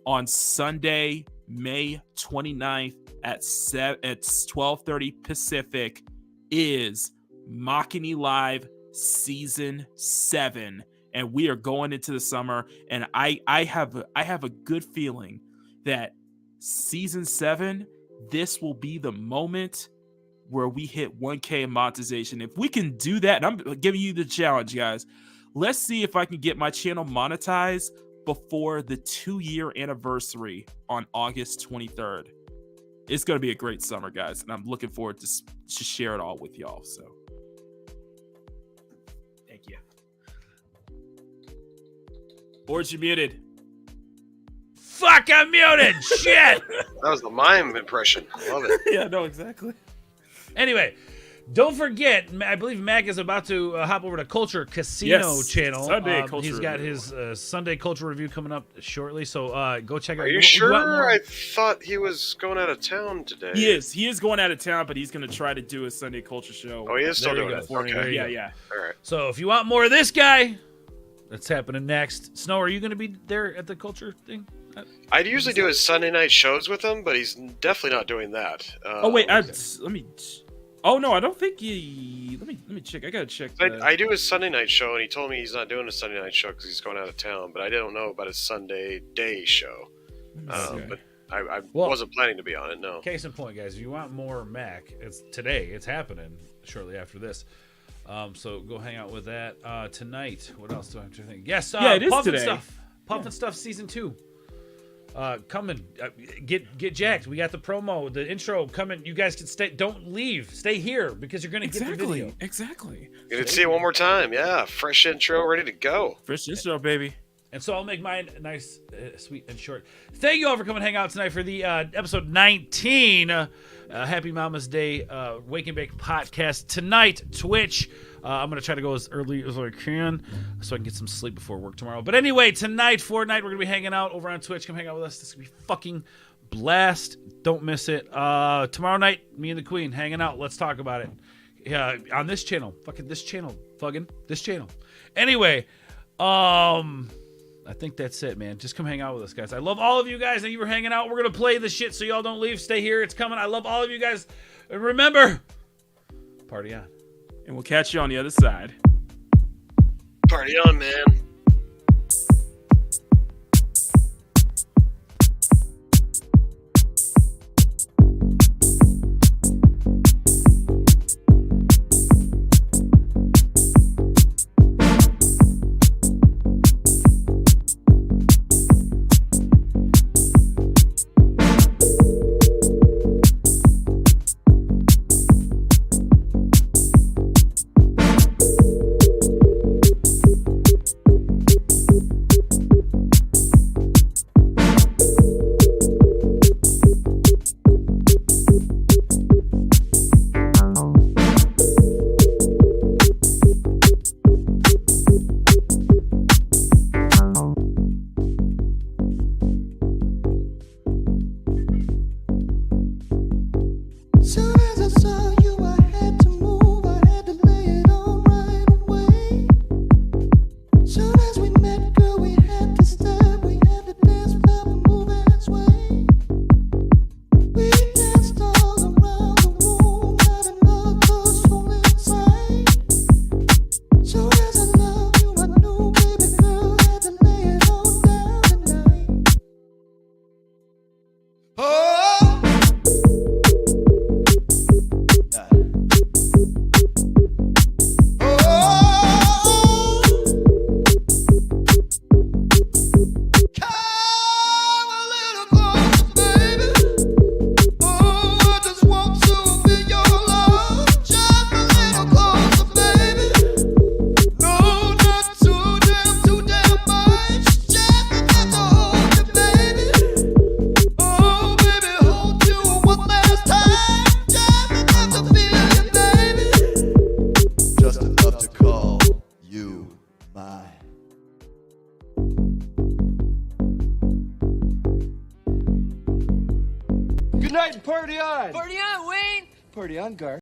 on Sunday, May 29th at 12:30 Pacific is Machini Live Season 7. And we are going into the summer, and I have a good feeling that Season 7, this will be the moment where we hit 1K in monetization. If we can do that, and I'm giving you the challenge, guys, let's see if I can get my channel monetized before the 2-year anniversary on August 23rd. It's going to be a great summer, guys, and I'm looking forward to share it all with y'all. So, thank you. Boards, you muted. Fuck, I'm muted. Shit. That was the mime impression. I love it. Yeah, no, exactly. Anyway, don't forget, I believe Mac is about to hop over to Culture Casino channel. Sunday Culture He's got Review. his Sunday Culture Review coming up shortly, so go check out. Are you sure? I thought he was going out of town today. He is going out of town, but he's going to try to do a Sunday Culture show. Oh, he is still There you doing go. it. Okay. Yeah. All right. So if you want more of this guy, that's happening next. Snow, are you going to be there at the Culture thing? I usually do his Sunday night shows with him, but he's definitely not doing that. Oh wait, let me. Oh no, I don't think he. Let me check. I gotta check. I do his Sunday night show, and he told me he's not doing a Sunday night show because he's going out of town. But I don't know about his Sunday day show. But I wasn't planning to be on it. No. Case in point, guys. If you want more Mac, it's today. It's happening shortly after this. So go hang out with that tonight. What else do I have to think? Yes, it is Puff today. and Stuff. Puff and Stuff Season 2. Coming. Get jacked. We got the promo, the intro coming. You guys can stay. Don't leave. Stay here because you're gonna get the video. Exactly. You can see it one more time. Yeah, fresh intro, ready to go. Fresh intro, baby. And so I'll make mine nice, sweet, and short. Thank you all for coming hang out tonight for the episode 19. Happy Mama's Day Wake and Bake podcast tonight. Twitch. I'm going to try to go as early as I can so I can get some sleep before work tomorrow. But anyway, tonight, Fortnite, we're going to be hanging out over on Twitch. Come hang out with us. This is going to be fucking blast. Don't miss it. Tomorrow night, me and the Queen hanging out. Let's talk about it. Yeah, on this channel. This channel. Anyway, I think that's it, man. Just come hang out with us, guys. I love all of you guys. Thank you for hanging out. We're going to play the shit so y'all don't leave. Stay here. It's coming. I love all of you guys. And remember, party on. And we'll catch you on the other side. Party on, man. night and party on! Party on, Wayne! Party on, Gar.